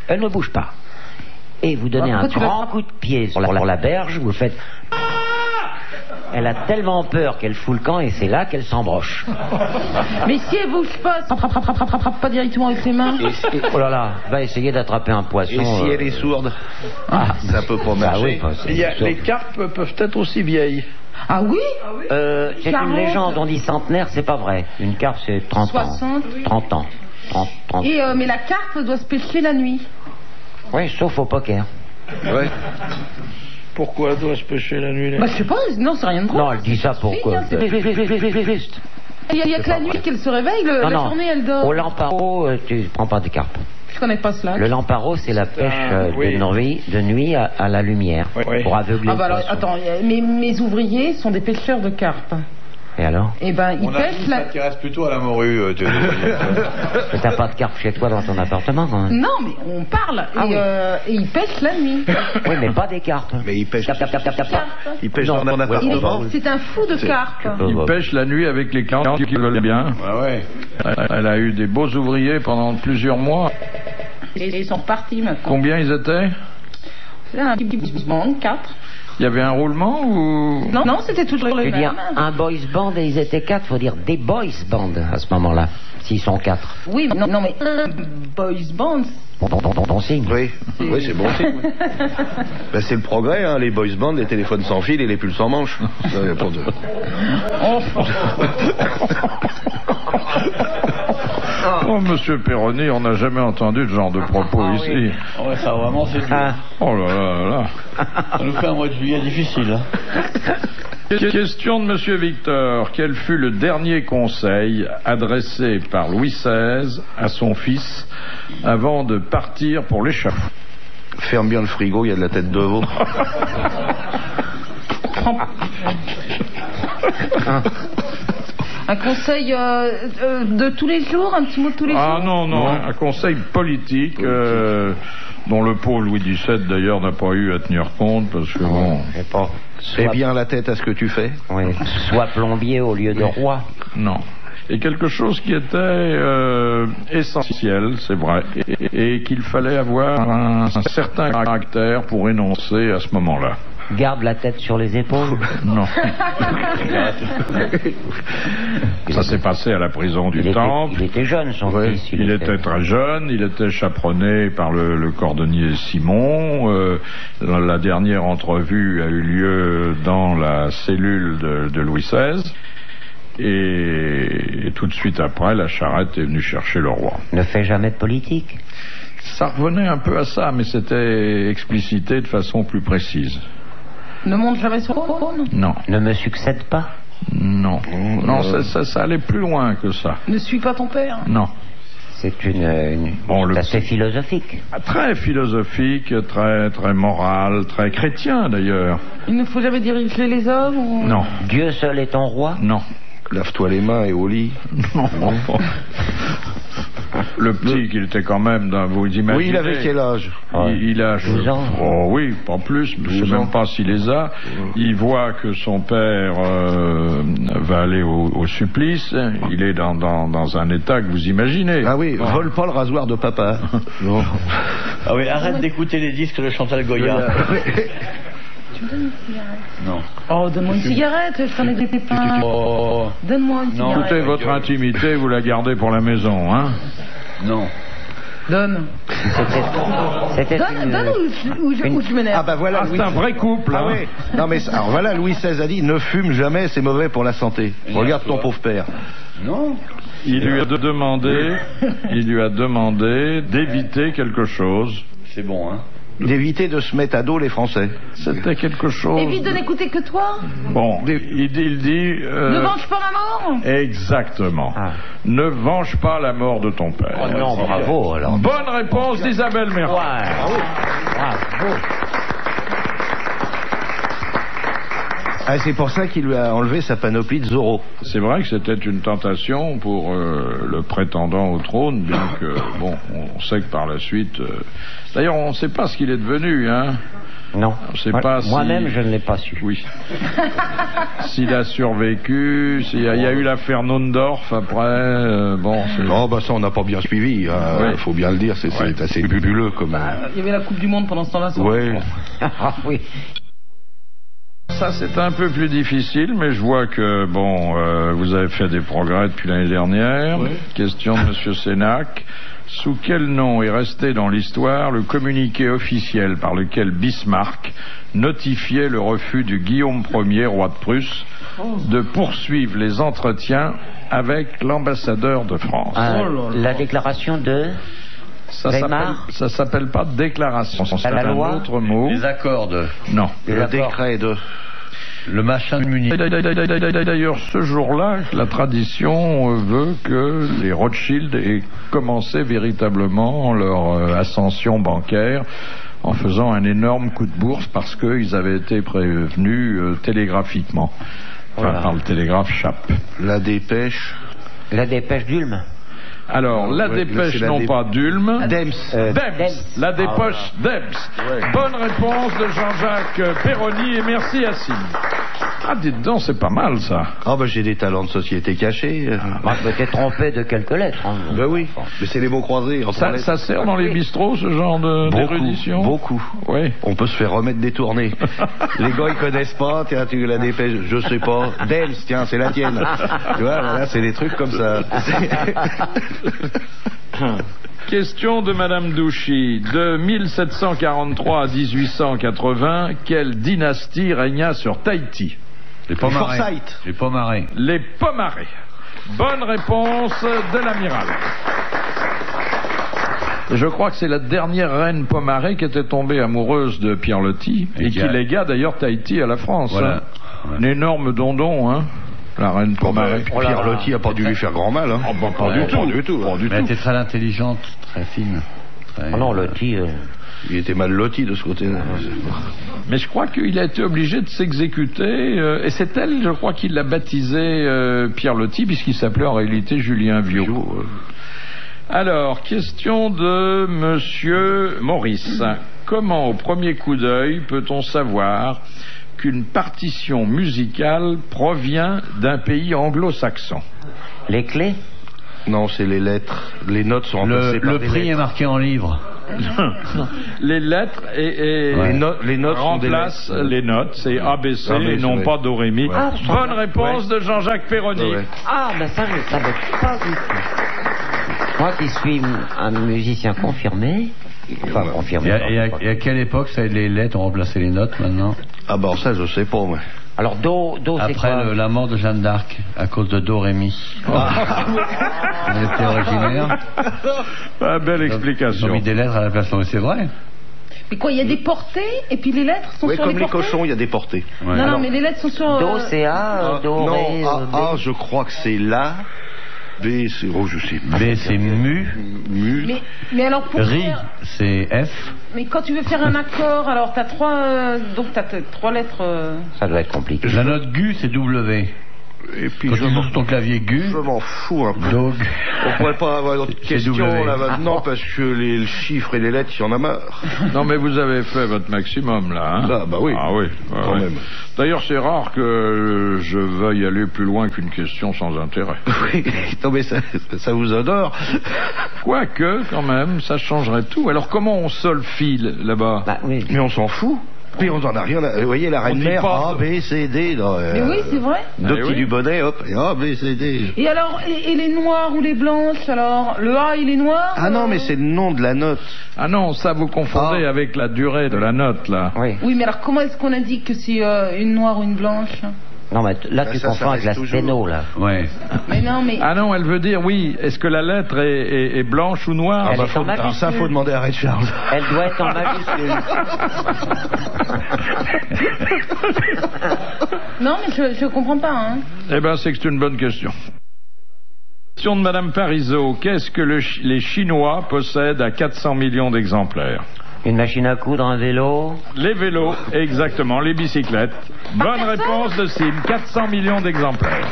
[SPEAKER 4] elle ne bouge pas. Et vous donnez un grand coup de pied sur la berge, vous faites... Elle a tellement peur qu'elle fout le camp et c'est là qu'elle s'embroche.
[SPEAKER 3] Mais si elle bouge pas, frappe pas directement avec les mains.
[SPEAKER 4] Oh là là, va essayer d'attraper un poisson.
[SPEAKER 5] Et si elle est sourde, ça peut pas
[SPEAKER 4] Bah oui,
[SPEAKER 5] marcher.
[SPEAKER 4] bah,
[SPEAKER 1] Les carpes peuvent être aussi vieilles.
[SPEAKER 3] Ah oui?
[SPEAKER 4] c'est
[SPEAKER 3] 40.
[SPEAKER 4] une légende, on dit centenaire, c'est pas vrai. Une carpe, c'est 30
[SPEAKER 3] 60.
[SPEAKER 4] ans. 30 ans. 30.
[SPEAKER 3] Et mais la carpe doit se pêcher la nuit.
[SPEAKER 4] Oui, sauf au poker.
[SPEAKER 5] Ouais.
[SPEAKER 1] Pourquoi doit se pêcher la nuit?
[SPEAKER 3] Bah je sais pas, non c'est rien de drôle.
[SPEAKER 4] Non, elle dit ça pourquoi?
[SPEAKER 3] Juste. Il y a que la nuit qu'elle se réveille, la journée elle dort.
[SPEAKER 4] Au lamparo, tu prends pas des carpes.
[SPEAKER 3] Je connais pas cela.
[SPEAKER 4] Le lamparo, c'est la pêche de nuit à la lumière, pour aveugler
[SPEAKER 3] Ah bah
[SPEAKER 4] le
[SPEAKER 3] alors,
[SPEAKER 4] poisson.
[SPEAKER 3] attends, mes ouvriers sont des pêcheurs de carpes.
[SPEAKER 4] Et alors?
[SPEAKER 3] Et ben ils
[SPEAKER 6] On a
[SPEAKER 3] pêchent
[SPEAKER 6] dit ça t'intéresse plutôt à la morue.
[SPEAKER 4] Mais t'as pas de carpe chez toi dans ton appartement quand même?
[SPEAKER 3] Non mais on parle et ils pêchent la nuit.
[SPEAKER 4] Oui, mais pas des carpes.
[SPEAKER 5] Mais il pêche.
[SPEAKER 4] Tap.
[SPEAKER 5] Il pêche dans mon appartement.
[SPEAKER 3] C'est un fou de carpe.
[SPEAKER 1] Il pêche la nuit avec les clients qui veulent bien.
[SPEAKER 6] Ah ouais.
[SPEAKER 1] Elle a eu des beaux ouvriers pendant plusieurs mois.
[SPEAKER 3] Et ils sont repartis maintenant.
[SPEAKER 1] Combien ils étaient?
[SPEAKER 3] C'est un petit band, 4.
[SPEAKER 1] Il y avait un roulement ou...
[SPEAKER 3] Non, c'était toujours
[SPEAKER 4] Je
[SPEAKER 3] le
[SPEAKER 4] veux dire,
[SPEAKER 3] même.
[SPEAKER 4] un boys band et ils étaient 4, faut dire des boys band à ce moment-là, s'ils sont 4.
[SPEAKER 3] Oui, mais non mais un boys band.
[SPEAKER 4] Ton signe.
[SPEAKER 5] Oui, c'est bon signe. Ben, c'est le progrès, hein, les boys bands, les téléphones sans fil et les pulls sans manche. Ça, y a pas de...
[SPEAKER 1] Oh, monsieur Perroni, on n'a jamais entendu ce genre de propos ici.
[SPEAKER 6] Oui. Ouais, ça vraiment c'est dur.
[SPEAKER 1] Oh là là là.
[SPEAKER 6] Ça nous fait un mois de juillet difficile. Hein.
[SPEAKER 1] Question de monsieur Victor. Quel fut le dernier conseil adressé par Louis XVI à son fils avant de partir pour l'échafaud?
[SPEAKER 5] Ferme bien le frigo, il y a de la tête de veau.
[SPEAKER 3] Un conseil de tous les jours, un petit mot de tous les jours.
[SPEAKER 1] Ah non, un conseil politique dont le pauvre Louis XVII d'ailleurs n'a pas eu à tenir compte parce que bon...
[SPEAKER 5] Fais bien la tête à ce que tu fais.
[SPEAKER 4] Oui, soit plombier au lieu de roi.
[SPEAKER 1] Non. Et quelque chose qui était essentiel, c'est vrai, et qu'il fallait avoir un certain caractère pour énoncer à ce moment-là.
[SPEAKER 4] Garde la tête sur les épaules.
[SPEAKER 1] Non. Ça s'est passé à la prison du Temple.
[SPEAKER 4] Il était jeune, son fils.
[SPEAKER 1] Il était très jeune, il était chaperonné par le cordonnier Simon. La dernière entrevue a eu lieu dans la cellule de Louis XVI. Et tout de suite après, la charrette est venue chercher le roi.
[SPEAKER 4] Ne fait jamais de politique.
[SPEAKER 1] Ça revenait un peu à ça, mais c'était explicité de façon plus précise.
[SPEAKER 3] Ne monte jamais sur le trône.
[SPEAKER 1] Non.
[SPEAKER 4] Ne me succède pas.
[SPEAKER 1] Non. Non, ça allait plus loin que ça.
[SPEAKER 3] Ne suis pas ton père.
[SPEAKER 1] Non.
[SPEAKER 4] C'est assez philosophique.
[SPEAKER 1] Très philosophique, très, très moral, très chrétien d'ailleurs.
[SPEAKER 3] Il ne faut jamais diriger les hommes ou...
[SPEAKER 1] Non.
[SPEAKER 4] Dieu seul est ton roi?
[SPEAKER 1] Non.
[SPEAKER 5] Lave-toi les mains et au lit.
[SPEAKER 1] Non. Le petit qu'il était quand même, vous imaginez.
[SPEAKER 5] Oui, il avait quel âge?
[SPEAKER 1] Il a
[SPEAKER 4] 12 ans.
[SPEAKER 1] Oh oui, pas plus, je ne sais même pas s'il les a. Il voit que son père va aller au supplice. Il est dans un état que vous imaginez.
[SPEAKER 5] Ah oui, vole pas le rasoir de papa. Non.
[SPEAKER 6] Ah oui, arrête d'écouter les disques de Chantal Goya.
[SPEAKER 3] Tu me donnes une cigarette?
[SPEAKER 6] Non.
[SPEAKER 3] Oh, donne-moi une cigarette, je t'en ai des pépins.
[SPEAKER 6] Oh.
[SPEAKER 3] Donne-moi une cigarette.
[SPEAKER 1] Écoutez, votre intimité, vous la gardez pour la maison, hein?
[SPEAKER 6] Non.
[SPEAKER 3] Donne.
[SPEAKER 4] C'était
[SPEAKER 3] Donne ou je m'énerve.
[SPEAKER 5] Ah bah voilà,
[SPEAKER 1] c'est un vrai couple,
[SPEAKER 5] Ah
[SPEAKER 1] hein?
[SPEAKER 5] oui. Non mais alors voilà, Louis XVI a dit ne fume jamais, c'est mauvais pour la santé. Regarde ton pauvre père.
[SPEAKER 6] Non.
[SPEAKER 1] Il lui a demandé d'éviter quelque chose.
[SPEAKER 6] C'est bon, hein.
[SPEAKER 5] D'éviter de se mettre à dos les Français.
[SPEAKER 1] C'était quelque chose.
[SPEAKER 3] Évite de n'écouter que toi.
[SPEAKER 1] Bon, il dit.
[SPEAKER 3] Ne venge pas la mort.
[SPEAKER 1] Exactement.
[SPEAKER 4] Ah.
[SPEAKER 1] Ne venge pas la mort de ton père.
[SPEAKER 4] Oh non, bravo alors.
[SPEAKER 1] Bonne réponse d'Isabelle Mergo.
[SPEAKER 4] Bravo.
[SPEAKER 5] Ah, c'est pour ça qu'il lui a enlevé sa panoplie de Zorro.
[SPEAKER 1] C'est vrai que c'était une tentation pour le prétendant au trône, bien que, bon, on sait que par la suite... D'ailleurs, on ne sait pas ce qu'il est devenu, hein.
[SPEAKER 4] Non.
[SPEAKER 1] On sait pas
[SPEAKER 4] Moi-même, je ne l'ai pas su.
[SPEAKER 1] Oui. S'il a survécu, il y a eu l'affaire Nondorf après, bon...
[SPEAKER 5] Oh bah ça on n'a pas bien suivi,
[SPEAKER 1] Ouais.
[SPEAKER 5] faut bien le dire, c'est assez bubuleux comme...
[SPEAKER 3] Il y avait la Coupe du Monde pendant ce temps-là.
[SPEAKER 5] Ouais.
[SPEAKER 4] Ah oui.
[SPEAKER 1] Ça, c'est un peu plus difficile, mais je vois que, bon, vous avez fait des progrès depuis l'année dernière. Oui. Question de M. Sénac. Sous quel nom est resté dans l'histoire le communiqué officiel par lequel Bismarck notifiait le refus du Guillaume Ier, roi de Prusse, de poursuivre les entretiens avec l'ambassadeur de France?
[SPEAKER 4] La déclaration de...
[SPEAKER 1] Ça s'appelle pas déclaration, c'est
[SPEAKER 4] la
[SPEAKER 1] un
[SPEAKER 4] loi
[SPEAKER 1] autre mot.
[SPEAKER 6] Les accords de...
[SPEAKER 1] Non.
[SPEAKER 5] Le décret de...
[SPEAKER 6] Le machin de Munich.
[SPEAKER 1] D'ailleurs, ce jour-là, la tradition veut que les Rothschild aient commencé véritablement leur ascension bancaire en faisant un énorme coup de bourse parce qu'ils avaient été prévenus télégraphiquement. Enfin, par le télégraphe Chappe.
[SPEAKER 5] La dépêche
[SPEAKER 4] d'Ulm.
[SPEAKER 1] Alors, la dépêche, non pas d'Ulm.
[SPEAKER 5] Dems.
[SPEAKER 1] La dépêche Dems. Ouais. Bonne réponse de Jean-Jacques Perroni et merci Assine. Ah, dites donc, c'est pas mal ça.
[SPEAKER 5] Ah, bah j'ai des talents de société cachés.
[SPEAKER 4] Je m'étais trompé de quelques lettres. Hein.
[SPEAKER 5] Ben oui, mais c'est les mots croisés.
[SPEAKER 1] Ça sert dans les bistrots, ce genre d'érudition?
[SPEAKER 5] Beaucoup.
[SPEAKER 1] Oui.
[SPEAKER 5] On peut se faire remettre des tournées. Les gars, ils connaissent pas. Tiens, tu la dépêche, je sais pas. Dems, tiens, c'est la tienne. Tu vois, voilà, c'est des trucs comme ça.
[SPEAKER 1] Question de Madame Douchy. De 1743 à 1880, quelle dynastie régna sur Tahiti?
[SPEAKER 6] Les Pomarés.
[SPEAKER 5] Forsyth.
[SPEAKER 6] Les Pomarés.
[SPEAKER 1] Les Pomarés. Bonne réponse de l'amiral. Je crois que c'est la dernière reine Pomaré qui était tombée amoureuse de Pierre Loti et qui légua d'ailleurs Tahiti à la France.
[SPEAKER 6] Voilà.
[SPEAKER 1] Hein. Un énorme dondon, hein. La reine Pomaré.
[SPEAKER 5] Pierre Loti a pas dû lui faire grand mal. Hein.
[SPEAKER 1] Oh, bah, pas du tout.
[SPEAKER 6] Elle était très intelligente, très fine.
[SPEAKER 4] Oh non, Loti...
[SPEAKER 5] Il était mal loti de ce côté-là.
[SPEAKER 1] Mais je crois qu'il a été obligé de s'exécuter. Et c'est elle, je crois, qui l'a baptisé Pierre Loti, puisqu'il s'appelait en réalité Julien Viau. Alors, question de Monsieur Maurice. Comment, au premier coup d'œil, peut-on savoir qu'une partition musicale provient d'un pays anglo-saxon?
[SPEAKER 4] Les clés?
[SPEAKER 5] Non, c'est les lettres. Les notes sont remplacées par
[SPEAKER 6] le
[SPEAKER 5] des
[SPEAKER 6] prix
[SPEAKER 5] lettres.
[SPEAKER 6] est marqué en livres.
[SPEAKER 1] Les lettres et
[SPEAKER 5] les notes
[SPEAKER 1] remplacent les notes, c'est ABC et non pas Do Ré Mi.
[SPEAKER 4] Ah,
[SPEAKER 1] bonne réponse de Jean-Jacques Perroni.
[SPEAKER 5] Ouais.
[SPEAKER 4] Ah, ben ça, je ne savais pas du tout. Moi qui suis un musicien confirmé, enfin confirmé.
[SPEAKER 6] Et à quelle époque les lettres ont remplacé les notes maintenant?
[SPEAKER 5] Ah bah ça je sais pas moi.
[SPEAKER 4] Alors Do c'est
[SPEAKER 6] après
[SPEAKER 4] quoi?
[SPEAKER 6] la mort de Jeanne d'Arc à cause de Do Ré Mi. Elle était originaire.
[SPEAKER 1] Ah, belle
[SPEAKER 6] Ils
[SPEAKER 1] explication.
[SPEAKER 6] ont mis des lettres à la place. C'est vrai.
[SPEAKER 3] Mais quoi, il y a des portées et puis les lettres sont
[SPEAKER 5] Oui,
[SPEAKER 3] sur
[SPEAKER 5] comme
[SPEAKER 3] les
[SPEAKER 5] les
[SPEAKER 3] portées?
[SPEAKER 5] cochons, il y a des portées.
[SPEAKER 6] Ouais.
[SPEAKER 3] Non, mais les lettres sont sur...
[SPEAKER 4] Do c'est A, Do
[SPEAKER 5] Non,
[SPEAKER 4] Ré,
[SPEAKER 5] A, je crois que c'est là. B, c'est... Oh, je sais.
[SPEAKER 6] B, c'est mu.
[SPEAKER 3] Mais alors pour
[SPEAKER 6] Ri,
[SPEAKER 3] faire...
[SPEAKER 6] c'est F.
[SPEAKER 3] Mais quand tu veux faire un accord, alors t'as trois lettres.
[SPEAKER 4] Ça doit être compliqué.
[SPEAKER 6] La note Gu, c'est W.
[SPEAKER 5] Et puis
[SPEAKER 6] Quand tu joues sur ton clavier Gu,
[SPEAKER 5] je m'en fous un peu.
[SPEAKER 6] donc...
[SPEAKER 5] On pourrait pas avoir d'autres questions
[SPEAKER 6] W.
[SPEAKER 5] là maintenant parce que les chiffres et les lettres, il y en a marre.
[SPEAKER 1] Non, mais vous avez fait votre maximum, là. Hein
[SPEAKER 5] Là, bah oui.
[SPEAKER 1] Ah oui,
[SPEAKER 5] Quand
[SPEAKER 1] ouais.
[SPEAKER 5] même.
[SPEAKER 1] D'ailleurs, c'est rare que je veuille aller plus loin qu'une question sans intérêt.
[SPEAKER 5] Oui, non mais ça vous adore.
[SPEAKER 1] Quoique, quand même, ça changerait tout. Alors, comment on solfie là-bas?
[SPEAKER 4] Bah oui.
[SPEAKER 5] Mais on s'en fout. Puis on en a rien à... Vous voyez, la reine
[SPEAKER 1] dit
[SPEAKER 5] mère,
[SPEAKER 1] pas.
[SPEAKER 5] A, B, C, D.
[SPEAKER 3] Mais oui, c'est vrai.
[SPEAKER 5] Deux
[SPEAKER 1] Eh
[SPEAKER 5] petits
[SPEAKER 1] oui.
[SPEAKER 5] du bonnet, hop, et A, B, C, D.
[SPEAKER 3] Et alors, et les noirs ou les blanches, alors le A, il est noir.
[SPEAKER 5] Ah non, mais c'est le nom de la note.
[SPEAKER 1] Ah non, ça vous confondez
[SPEAKER 5] Ah.
[SPEAKER 1] avec la durée de la note, là.
[SPEAKER 4] Oui.
[SPEAKER 3] Oui, mais alors comment est-ce qu'on indique que c'est une noire ou une blanche?
[SPEAKER 4] Non, mais là,
[SPEAKER 5] Bah,
[SPEAKER 4] tu
[SPEAKER 5] ça
[SPEAKER 4] confonds avec
[SPEAKER 5] reste
[SPEAKER 4] la
[SPEAKER 5] toujours.
[SPEAKER 4] sténo, là.
[SPEAKER 6] Ouais.
[SPEAKER 3] Mais non, mais...
[SPEAKER 1] Ah non, elle veut dire, oui, est-ce que la lettre est blanche ou noire?
[SPEAKER 4] Elle est en majuscule.
[SPEAKER 5] Ça, faut demander à Ray Charles.
[SPEAKER 4] Elle doit être en majuscule.
[SPEAKER 3] Non, mais je comprends pas, hein.
[SPEAKER 1] Eh ben, c'est que c'est une bonne question. Question de Madame Parizeau. Qu'est-ce que les Chinois possèdent à 400 millions d'exemplaires?
[SPEAKER 4] Une machine à coudre, un vélo.
[SPEAKER 1] Les vélos, exactement, les bicyclettes. Bonne réponse de Sim, 400 millions d'exemplaires.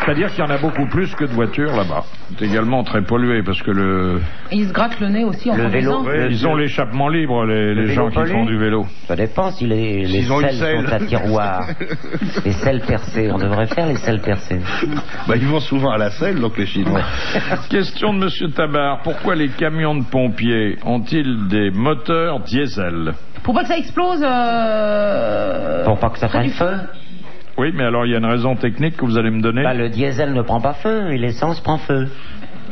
[SPEAKER 1] C'est-à-dire qu'il y en a beaucoup plus que de voitures là-bas. C'est également très pollué parce que
[SPEAKER 3] Et ils se grattent le nez aussi en
[SPEAKER 4] Le vélo.
[SPEAKER 3] conduisant.
[SPEAKER 1] ils ont l'échappement libre, les
[SPEAKER 4] vélo
[SPEAKER 1] gens qui
[SPEAKER 4] pollue.
[SPEAKER 1] font du vélo.
[SPEAKER 4] Ça dépend si les
[SPEAKER 5] S'ils ont une
[SPEAKER 4] selles
[SPEAKER 5] selle.
[SPEAKER 4] sont à tiroir. Les selles percées. On devrait faire les selles percées.
[SPEAKER 5] Bah, ils vont souvent à la selle, donc les Chinois.
[SPEAKER 1] Question de Monsieur Tabar. Pourquoi les camions de pompiers ont-ils des moteurs diesel?
[SPEAKER 3] Pour pas que ça explose.
[SPEAKER 4] Pour pas que ça
[SPEAKER 3] près
[SPEAKER 4] prenne
[SPEAKER 3] du
[SPEAKER 4] feu.
[SPEAKER 1] Oui, mais alors il y a une raison technique que vous allez me donner.
[SPEAKER 4] Bah, le diesel ne prend pas feu et l'essence prend feu.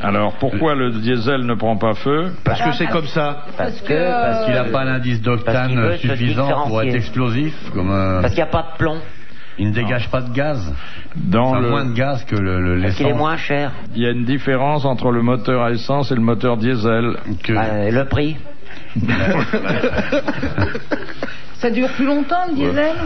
[SPEAKER 1] Alors pourquoi le diesel ne prend pas feu?
[SPEAKER 5] Parce que c'est comme ça.
[SPEAKER 4] Parce
[SPEAKER 3] que,
[SPEAKER 4] que...
[SPEAKER 6] Parce qu'il n'a pas l'indice
[SPEAKER 4] Parce qu'il
[SPEAKER 6] d'octane
[SPEAKER 4] veut se
[SPEAKER 6] suffisant pour être
[SPEAKER 4] différencier.
[SPEAKER 6] explosif. Comme,
[SPEAKER 4] Parce qu'il n'y a pas de plomb.
[SPEAKER 6] il ne dégage pas de gaz.
[SPEAKER 1] Dans
[SPEAKER 6] Enfin,
[SPEAKER 1] le...
[SPEAKER 6] moins de gaz que
[SPEAKER 4] Parce qu'il est
[SPEAKER 6] l'essence.
[SPEAKER 4] moins cher.
[SPEAKER 1] Il y a une différence entre le moteur à essence et le moteur diesel.
[SPEAKER 6] Que-
[SPEAKER 4] Le prix.
[SPEAKER 3] Ça dure plus longtemps le diesel.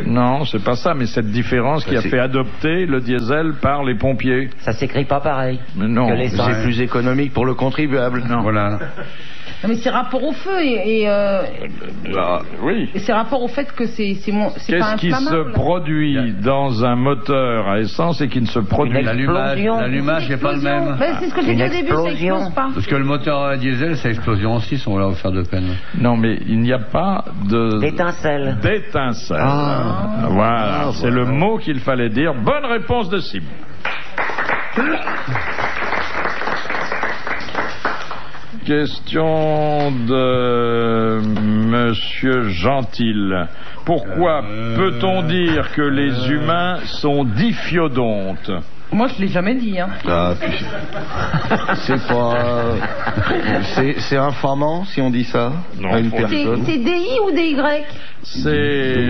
[SPEAKER 1] Non, c'est pas ça, mais cette différence qui a
[SPEAKER 5] c'est-
[SPEAKER 1] fait adopter le diesel par les pompiers.
[SPEAKER 4] Ça s'écrit pas pareil.
[SPEAKER 1] Mais non,
[SPEAKER 4] Que l'essence.
[SPEAKER 5] C'est plus économique pour le contribuable.
[SPEAKER 1] Non.
[SPEAKER 6] Voilà.
[SPEAKER 3] Non, mais c'est rapport au feu et
[SPEAKER 1] Oui.
[SPEAKER 3] c'est rapport au fait que c'est pas
[SPEAKER 1] Qu'est-ce qui se
[SPEAKER 3] inflammable.
[SPEAKER 1] produit dans un moteur à essence et qui ne se produit
[SPEAKER 4] Une explosion.
[SPEAKER 6] L'allumage n'est pas le même.
[SPEAKER 3] Ben, c'est ce que j'ai
[SPEAKER 4] Une
[SPEAKER 3] dit au début, ça
[SPEAKER 4] explosion.
[SPEAKER 3] explose pas.
[SPEAKER 6] Parce que le moteur à diesel, c'est explosion aussi, on va leur faire de peine.
[SPEAKER 1] Non, mais il n'y a pas de...
[SPEAKER 4] D'étincelles.
[SPEAKER 1] D'étincelle.
[SPEAKER 5] Ah.
[SPEAKER 1] Voilà,
[SPEAKER 5] Ah,
[SPEAKER 1] c'est
[SPEAKER 5] voilà.
[SPEAKER 1] le mot qu'il fallait dire. Bonne réponse de Sim. Question de Monsieur Gentil. Pourquoi peut-on dire que les humains sont diffiodontes?
[SPEAKER 3] Moi, je l'ai jamais dit. Hein.
[SPEAKER 5] Ah, puis... c'est pas... C'est infamant si on dit ça
[SPEAKER 1] Non,
[SPEAKER 5] à une
[SPEAKER 1] faut-
[SPEAKER 5] personne.
[SPEAKER 3] C'est DI ou DY?
[SPEAKER 1] C'est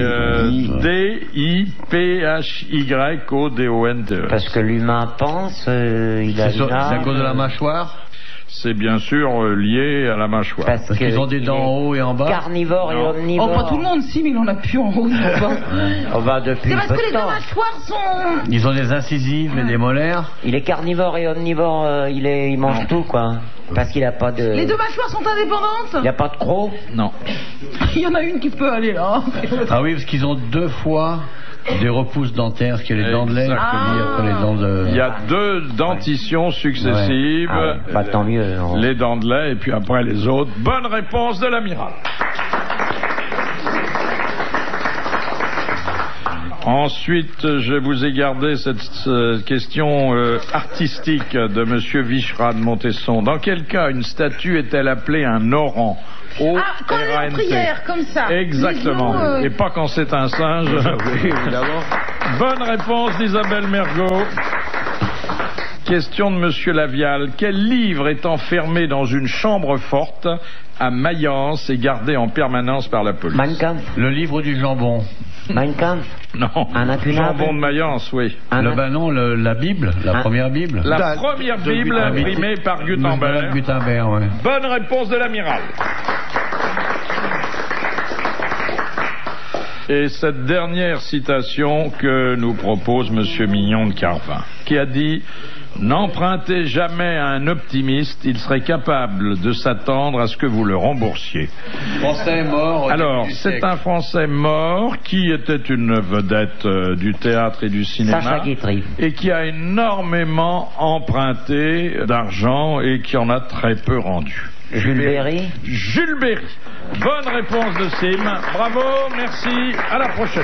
[SPEAKER 1] D-I-P-H-Y-O-D-O-N-T-E.
[SPEAKER 4] Parce que l'humain pense, il a
[SPEAKER 6] C'est
[SPEAKER 4] une
[SPEAKER 6] c'est à
[SPEAKER 4] âme.
[SPEAKER 6] cause de la mâchoire.
[SPEAKER 1] C'est bien sûr lié à la mâchoire.
[SPEAKER 4] Parce
[SPEAKER 6] Qu'ils ont des
[SPEAKER 4] qu'il
[SPEAKER 6] dents
[SPEAKER 4] est
[SPEAKER 6] en haut et en bas.
[SPEAKER 4] Carnivore et
[SPEAKER 3] Oh,
[SPEAKER 4] omnivore.
[SPEAKER 3] pas tout le monde, si, mais il en a plus en haut.
[SPEAKER 4] On va depuis
[SPEAKER 3] C'est parce
[SPEAKER 4] peu
[SPEAKER 3] que
[SPEAKER 4] de
[SPEAKER 3] les deux
[SPEAKER 4] temps.
[SPEAKER 3] mâchoires sont.
[SPEAKER 6] Ils ont des incisives et des molaires.
[SPEAKER 4] Il est carnivore et omnivore, il mange tout, quoi. Parce qu'il a pas de...
[SPEAKER 3] Les deux mâchoires sont indépendantes.
[SPEAKER 4] Il n'y a pas de croc.
[SPEAKER 1] Non.
[SPEAKER 3] Il y en a une qui peut aller là.
[SPEAKER 6] Ah oui, parce qu'ils ont deux fois des repousses dentaires, qui est les dents de lait,
[SPEAKER 1] Exactement.
[SPEAKER 6] et après les dents de...
[SPEAKER 1] Il y a deux dentitions successives.
[SPEAKER 4] Ah ouais, bah, tant mieux.
[SPEAKER 1] Les dents de lait et puis après les autres. Bonne réponse de l'amiral. Ensuite, je vous ai gardé cette question artistique de Monsieur Vichera de Montesson. Dans quel cas une statue est-elle appelée un orang?
[SPEAKER 3] Quand elle est en
[SPEAKER 1] O-R-A-N-T.
[SPEAKER 3] prière, comme ça.
[SPEAKER 1] Exactement.
[SPEAKER 3] Les genoux,
[SPEAKER 1] Et pas quand c'est un singe.
[SPEAKER 5] Oui, évidemment.
[SPEAKER 1] Bonne réponse d'Isabelle Mergot. Question de Monsieur Lavial. Quel livre est enfermé dans une chambre forte à Mayence et gardé en permanence par la police?
[SPEAKER 4] Mein Kampf.
[SPEAKER 6] Le livre du jambon.
[SPEAKER 4] Mein Kampf.
[SPEAKER 1] Non.
[SPEAKER 4] Un incunable.
[SPEAKER 1] Jambon de Mayence, oui.
[SPEAKER 6] La Bible, la première Bible.
[SPEAKER 1] La
[SPEAKER 5] Date
[SPEAKER 1] première
[SPEAKER 5] de
[SPEAKER 1] Bible
[SPEAKER 5] Gutenberg.
[SPEAKER 1] imprimée par Gutenberg.
[SPEAKER 6] Gutenberg, ouais.
[SPEAKER 1] Bonne réponse de l'amiral. Et cette dernière citation que nous propose Monsieur Mignon de Carvin, qui a dit « N'empruntez jamais à un optimiste, il serait capable de s'attendre à ce que vous le remboursiez. »
[SPEAKER 6] Français mort.
[SPEAKER 1] Alors, c'est un Français mort qui était une vedette du théâtre et du cinéma.
[SPEAKER 4] Sacha Guitry.
[SPEAKER 1] Et qui a énormément emprunté d'argent et qui en a très peu rendu.
[SPEAKER 4] Jules Berry.
[SPEAKER 1] Jules Berry. Bonne réponse de Sim. Bravo, merci. À la prochaine.